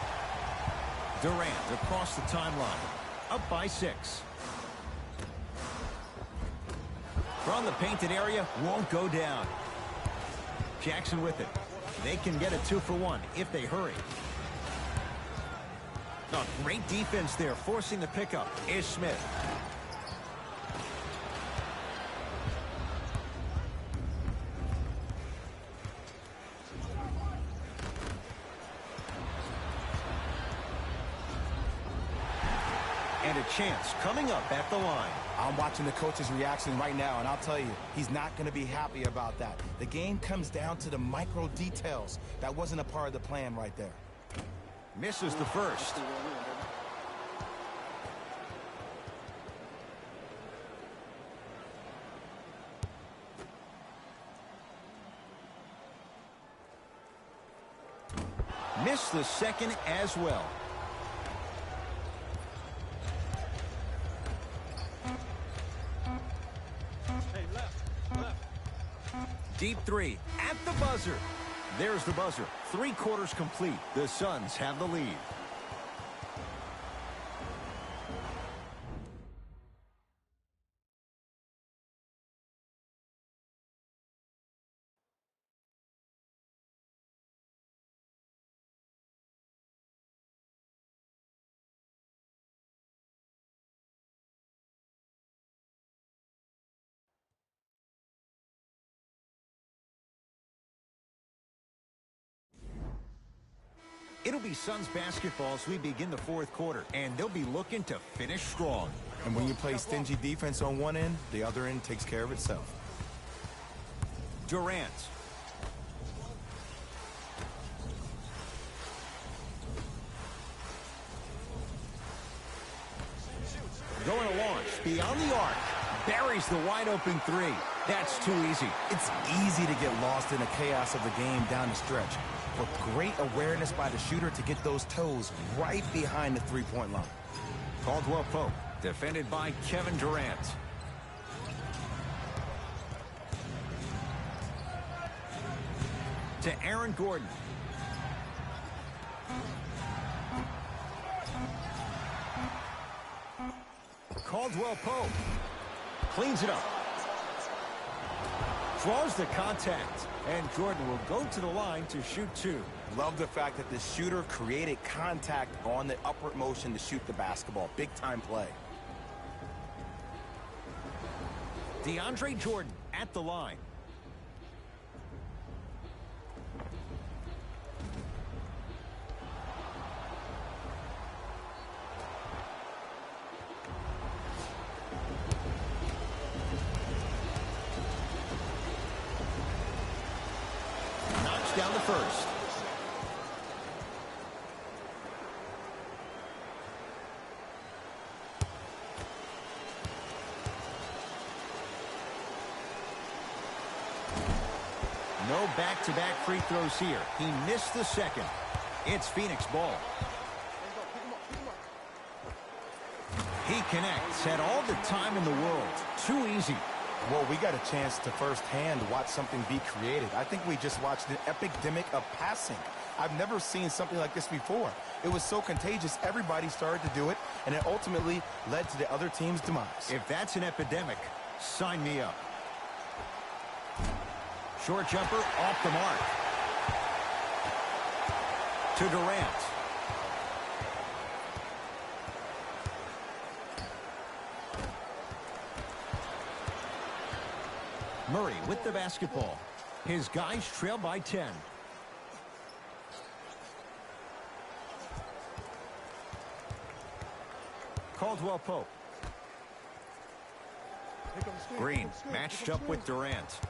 [SPEAKER 1] Durant across the timeline. Up by 6. From the painted area, won't go down. Jackson with it. They can get a 2-for-1 if they hurry. Oh, great defense there, forcing the pickup. Ish Smith. And a chance coming up at the line.
[SPEAKER 2] I'm watching the coach's reaction right now, and I'll tell you, he's not going to be happy about that. The game comes down to the micro details. That wasn't a part of the plan right there.
[SPEAKER 1] Misses the first. Missed the second as well. Deep 3 at the buzzer. There's the buzzer. 3 quarters complete. The Suns have the lead. It'll be Suns basketball as we begin the 4th quarter, and they'll be looking to finish strong.
[SPEAKER 2] And when you play stingy defense on one end, the other end takes care of itself.
[SPEAKER 1] Durant. Going to launch beyond the arc. Buries the wide open 3. That's too easy.
[SPEAKER 2] It's easy to get lost in the chaos of the game down the stretch. But great awareness by the shooter to get those toes right behind the three-point line.
[SPEAKER 1] Caldwell Pope, defended by Kevin Durant. To Aaron Gordon. Caldwell Pope cleans it up. Draws the contact, and Jordan will go to the line to shoot 2.
[SPEAKER 2] Love the fact that the shooter created contact on the upward motion to shoot the basketball. Big-time play.
[SPEAKER 1] DeAndre Jordan at the line. first. No back-to-back free throws here. He missed the second. It's Phoenix ball. He connects. Had all the time in the world. Too easy.
[SPEAKER 2] Well, we got a chance to firsthand watch something be created. I think we just watched an epidemic of passing. I've never seen something like this before. It was so contagious, everybody started to do it, and it ultimately led to the other team's demise.
[SPEAKER 1] If that's an epidemic, sign me up. Short jumper off the mark. To Durant. Murray with the basketball. His guys trail by 10. Caldwell Pope. Green matched up with Durant.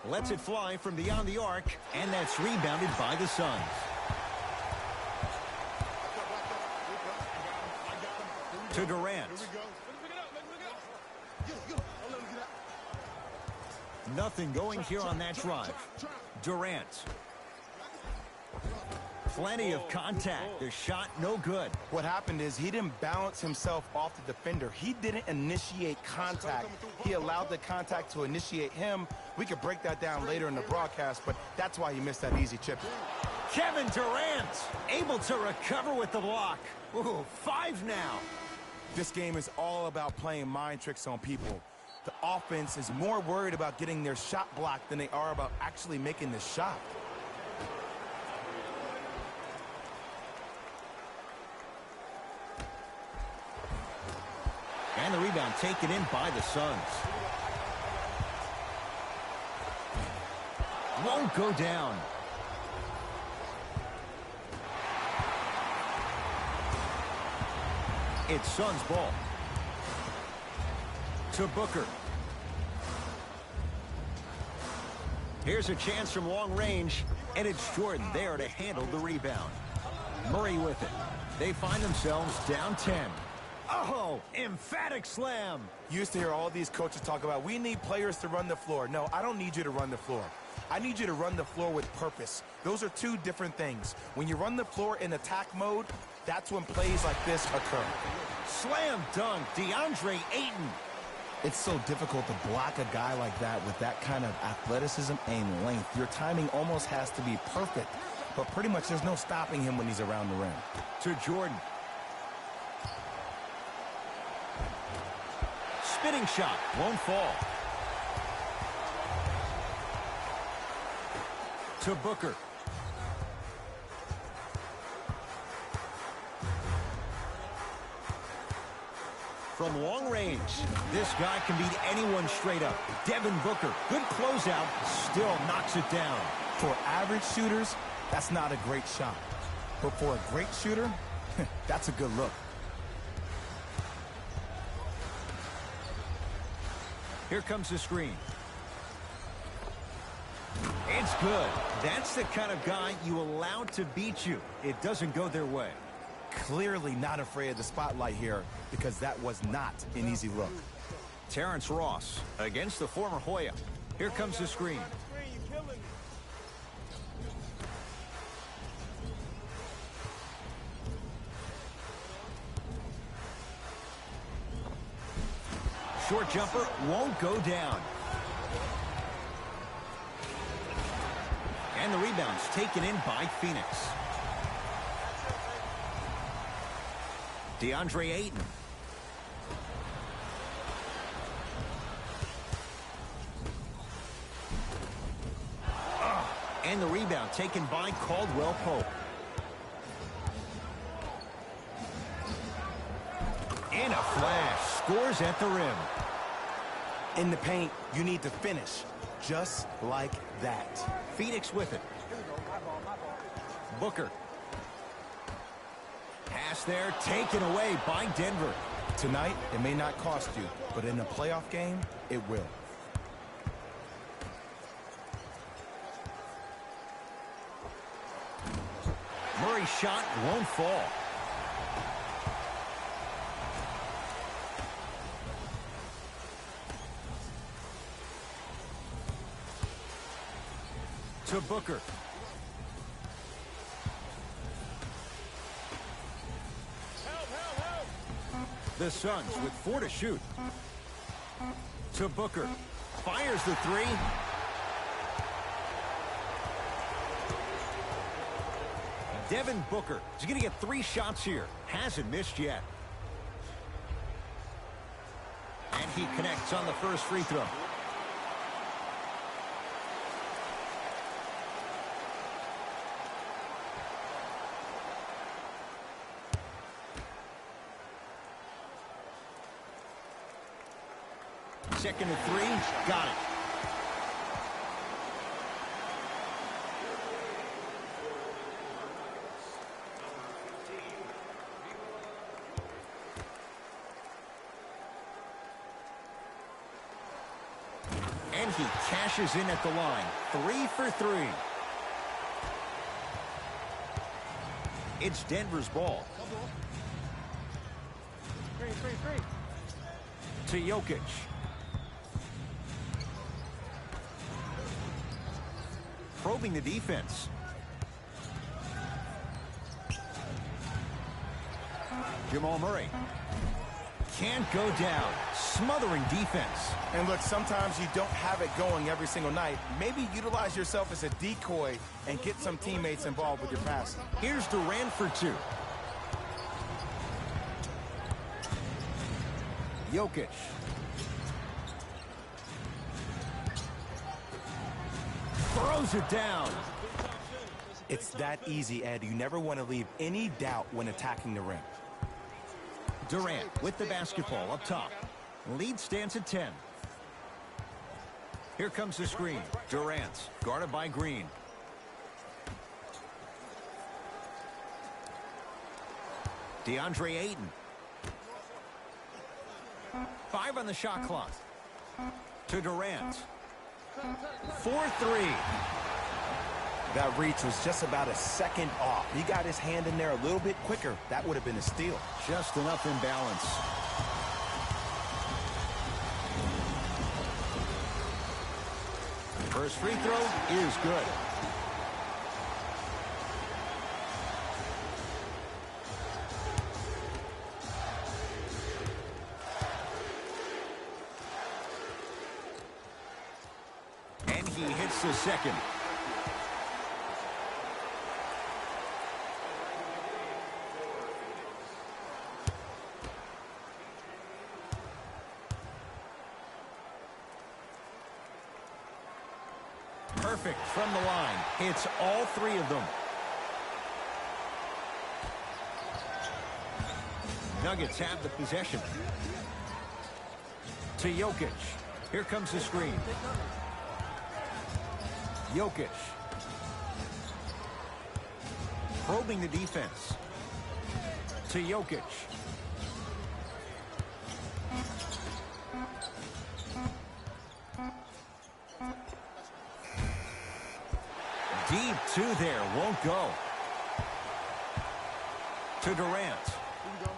[SPEAKER 1] Lets it fly from beyond the arc, and that's rebounded by the Suns. To Durant. Nothing going here on that drive. Durant. Plenty of contact. The shot no good.
[SPEAKER 2] What happened is he didn't balance himself off the defender. He didn't initiate contact. He allowed the contact to initiate him. We could break that down later in the broadcast, but that's why he missed that easy chip.
[SPEAKER 1] Kevin Durant able to recover with the block. Ooh, 5 now.
[SPEAKER 2] This game is all about playing mind tricks on people. The offense is more worried about getting their shot blocked than they are about actually making the shot.
[SPEAKER 1] And the rebound taken in by the Suns. Won't go down. It's Suns ball. To Booker. Here's a chance from long range, and it's Jordan there to handle the rebound. Murray with it. They find themselves down 10. Oh, emphatic slam.
[SPEAKER 2] You used to hear all these coaches talk about, we need players to run the floor. No, I don't need you to run the floor. I need you to run the floor with purpose. Those are two different things. When you run the floor in attack mode, that's when plays like this occur.
[SPEAKER 1] Slam dunk, DeAndre Ayton.
[SPEAKER 2] It's so difficult to block a guy like that with that kind of athleticism and length. Your timing almost has to be perfect, but pretty much there's no stopping him when he's around the rim.
[SPEAKER 1] To Jordan. Spinning shot, won't fall. To Booker. From long range, this guy can beat anyone straight up. Devin Booker, good closeout, still knocks it down.
[SPEAKER 2] For average shooters, that's not a great shot. But for a great shooter, that's a good look.
[SPEAKER 1] Here comes the screen. It's good. That's the kind of guy you allow to beat you. It doesn't go their way.
[SPEAKER 2] Clearly not afraid of the spotlight here because that was not an easy look.
[SPEAKER 1] Terrence Ross against the former Hoya. Here comes the screen. Short jumper won't go down. And the rebound's taken in by Phoenix. DeAndre Ayton. And the rebound taken by Caldwell Pope. In a flash, scores at the rim.
[SPEAKER 2] In the paint, you need to finish just like that.
[SPEAKER 1] Phoenix with it. Booker. Pass there, taken away by Denver.
[SPEAKER 2] Tonight, it may not cost you, but in a playoff game, it will.
[SPEAKER 1] Every shot won't fall. To Booker. The Suns with 4 to shoot. To Booker. Fires the three. Devin Booker is going to get 3 shots here. Hasn't missed yet. And he connects on the first free throw. Second and 3. Got it. And he cashes in at the line. 3 for 3. It's Denver's ball. To Jokic. Probing the defense. Jamal Murray. Can't go down. Smothering defense.
[SPEAKER 2] And look, sometimes you don't have it going every single night. Maybe utilize yourself as a decoy and get some teammates involved with your passing.
[SPEAKER 1] Here's Durant for 2. Jokic. Throws it down.
[SPEAKER 2] It's that easy, Ed. You never want to leave any doubt when attacking the rim.
[SPEAKER 1] Durant with the basketball up top. Lead stands at 10. Here comes the screen. Durant guarded by Green. DeAndre Ayton. 5 on the shot clock. To Durant. 4-3.
[SPEAKER 2] That reach was just about a second off. He got his hand in there a little bit quicker. That would have been a steal.
[SPEAKER 1] Just enough imbalance. First free throw is good. And he hits the second. Perfect from the line. Hits all 3 of them. Nuggets have the possession. To Jokic. Here comes the screen. Jokic. Probing the defense. To Jokic. Deep 2 there. Won't go. To Durant.
[SPEAKER 3] Here we go.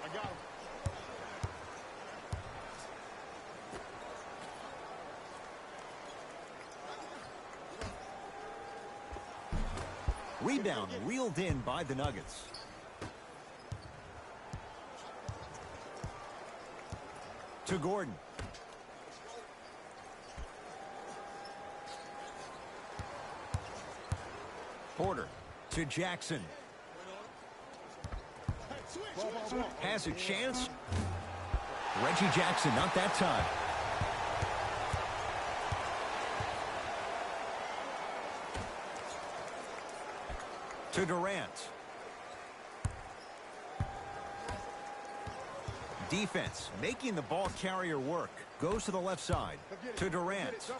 [SPEAKER 3] I got him.
[SPEAKER 1] Rebound reeled in by the Nuggets. To Gordon. Porter to Jackson. Has a chance. Reggie Jackson, not that time. To Durant. Defense making the ball carrier work. Goes to the left side. To Durant.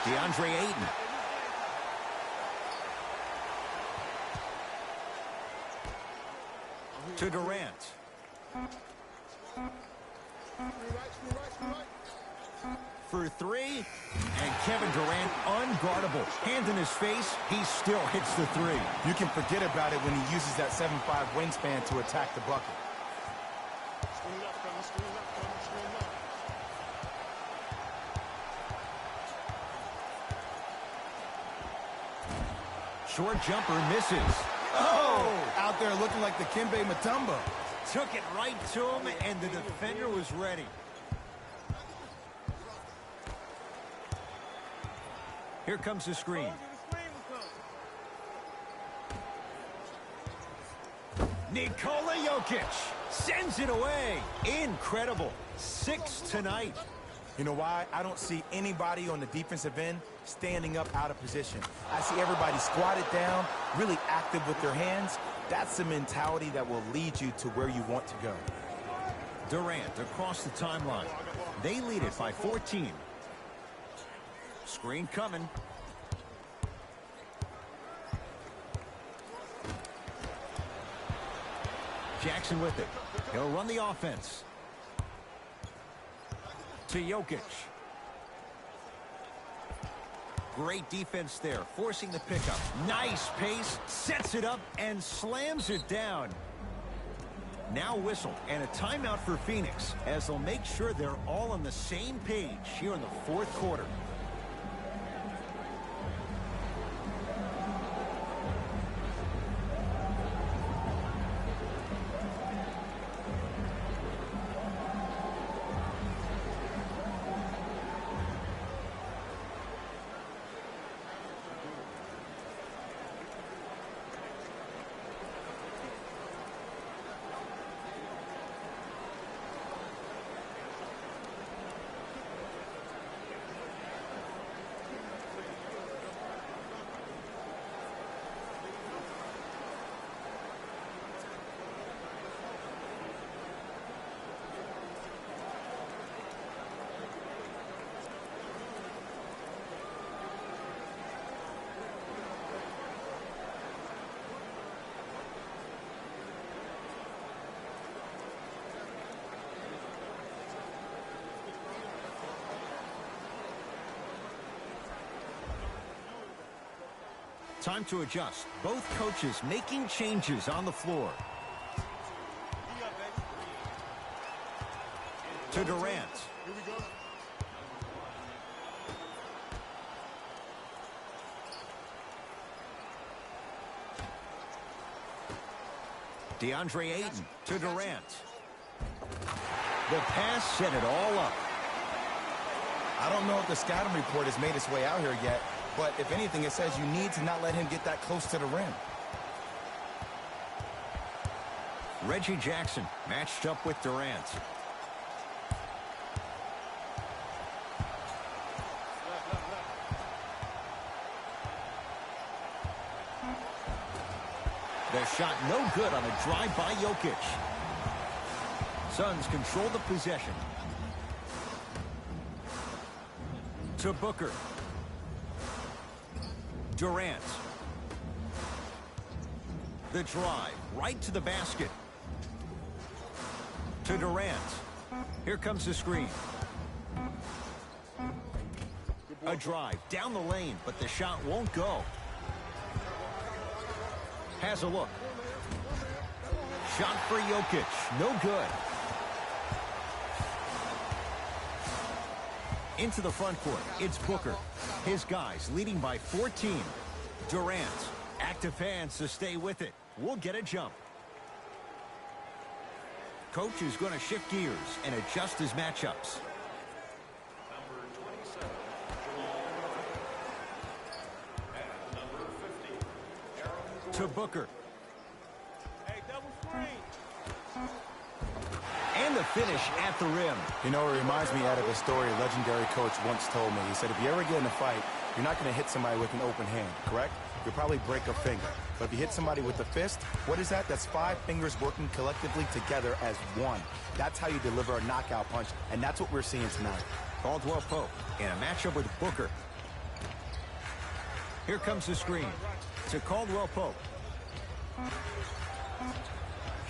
[SPEAKER 1] DeAndre Ayton. To Durant. for three. And Kevin Durant, unguardable. Hand in his face, he still hits the three.
[SPEAKER 2] You can forget about it when he uses that 7'5" wingspan to attack the bucket.
[SPEAKER 1] Short jumper misses.
[SPEAKER 2] Oh! Out there looking like the Kimbe Mutombo.
[SPEAKER 1] Took it right to him, and the defender was ready. Here comes the screen. Nikola Jokic sends it away. Incredible. 6 tonight.
[SPEAKER 2] You know why? I don't see anybody on the defensive end standing up out of position. I see everybody squatted down, really active with their hands. That's the mentality that will lead you to where you want to go.
[SPEAKER 1] Durant across the timeline. They lead it by 14. Screen coming. Jackson with it. He'll run the offense. To Jokic. Great defense there, forcing the pickup. Nice pace, sets it up, and slams it down. Now whistle, and a timeout for Phoenix, as they'll make sure they're all on the same page here in the fourth quarter. Time to adjust. Both coaches making changes on the floor. To Durant. DeAndre Ayton to Durant. The pass set it all up.
[SPEAKER 2] I don't know if the scouting report has made its way out here yet, but if anything, it says you need to not let him get that close to the rim.
[SPEAKER 1] Reggie Jackson matched up with Durant. The shot no good on a drive by Jokic. Suns control the possession. To Booker. Durant. The drive right to the basket. To Durant. Here comes the screen. A drive down the lane, but the shot won't go. Has a look. Shot for Jokic. No good. Into the front court. It's Booker. His guys leading by 14. Durant. Active hands to stay with it. We'll get a jump. Coach is going to shift gears and adjust his matchups.
[SPEAKER 4] Number 27, and number 50,
[SPEAKER 1] To Booker.
[SPEAKER 5] Hey, double screen.
[SPEAKER 1] And the finish at the rim.
[SPEAKER 2] You know, it reminds me out of a story a legendary coach once told me. He said, if you ever get in a fight, you're not going to hit somebody with an open hand, correct? You'll probably break a finger. But if you hit somebody with a fist, what is that? That's 5 fingers working collectively together as one. That's how you deliver a knockout punch, and that's what we're seeing tonight.
[SPEAKER 1] Caldwell Pope in a matchup with Booker. Here comes the screen. To Caldwell Pope.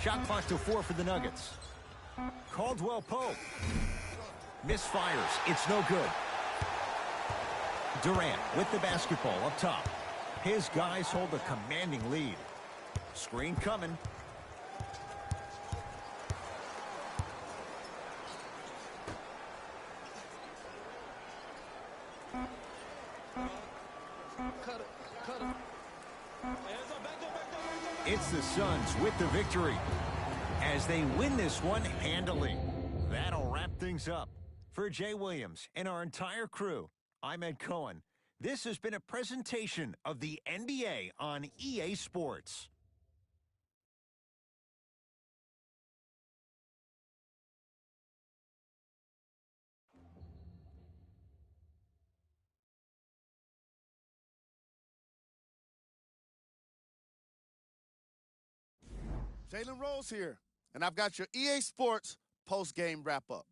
[SPEAKER 1] Shot clock to 4 for the Nuggets. Caldwell Pope. Misfires. It's no good. Durant with the basketball up top. His guys hold a commanding lead. Screen coming. It's the Suns with the victory as they win this one handily. That'll wrap things up. For Jay Williams and our entire crew, I'm Ed Cohen. This has been a presentation of the NBA on EA Sports.
[SPEAKER 3] Jalen Rose here, and I've got your EA Sports post-game wrap-up.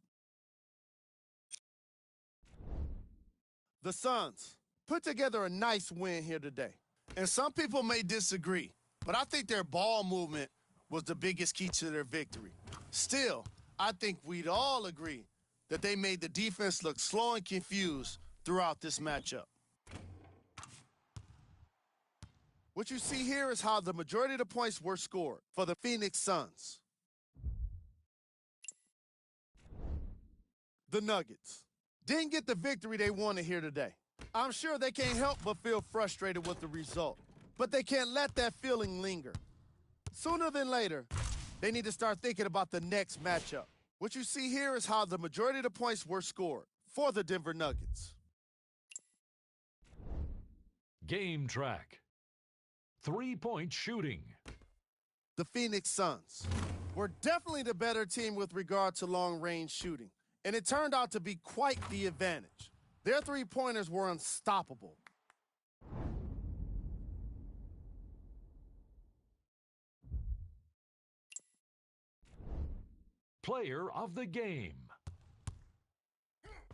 [SPEAKER 3] The Suns put together a nice win here today. And some people may disagree, but I think their ball movement was the biggest key to their victory. Still, I think we'd all agree that they made the defense look slow and confused throughout this matchup. What you see here is how the majority of the points were scored for the Phoenix Suns. The Nuggets didn't get the victory they wanted here today. I'm sure they can't help but feel frustrated with the result, but they can't let that feeling linger. Sooner than later, they need to start thinking about the next matchup. What you see here is how the majority of the points were scored for the Denver Nuggets.
[SPEAKER 6] Game track. 3-point shooting.
[SPEAKER 3] The Phoenix Suns were definitely the better team with regard to long-range shooting, and it turned out to be quite the advantage. Their three-pointers were unstoppable.
[SPEAKER 6] Player of the game.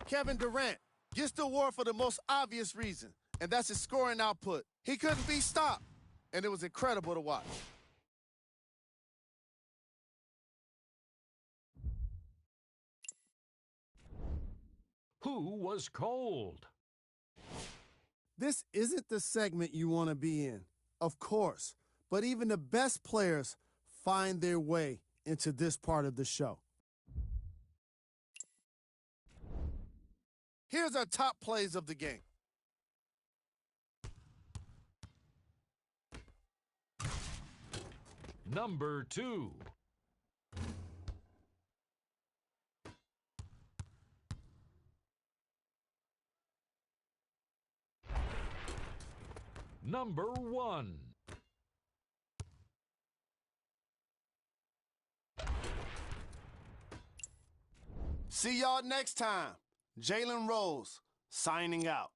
[SPEAKER 3] Kevin Durant gets the award for the most obvious reason, and that's his scoring output. He couldn't be stopped, and it was incredible to watch.
[SPEAKER 6] Who was cold?
[SPEAKER 3] This isn't the segment you want to be in, of course, but even the best players find their way into this part of the show. Here's our top plays of the game.
[SPEAKER 6] Number 2. Number 1.
[SPEAKER 3] See y'all next time. Jalen Rose signing out.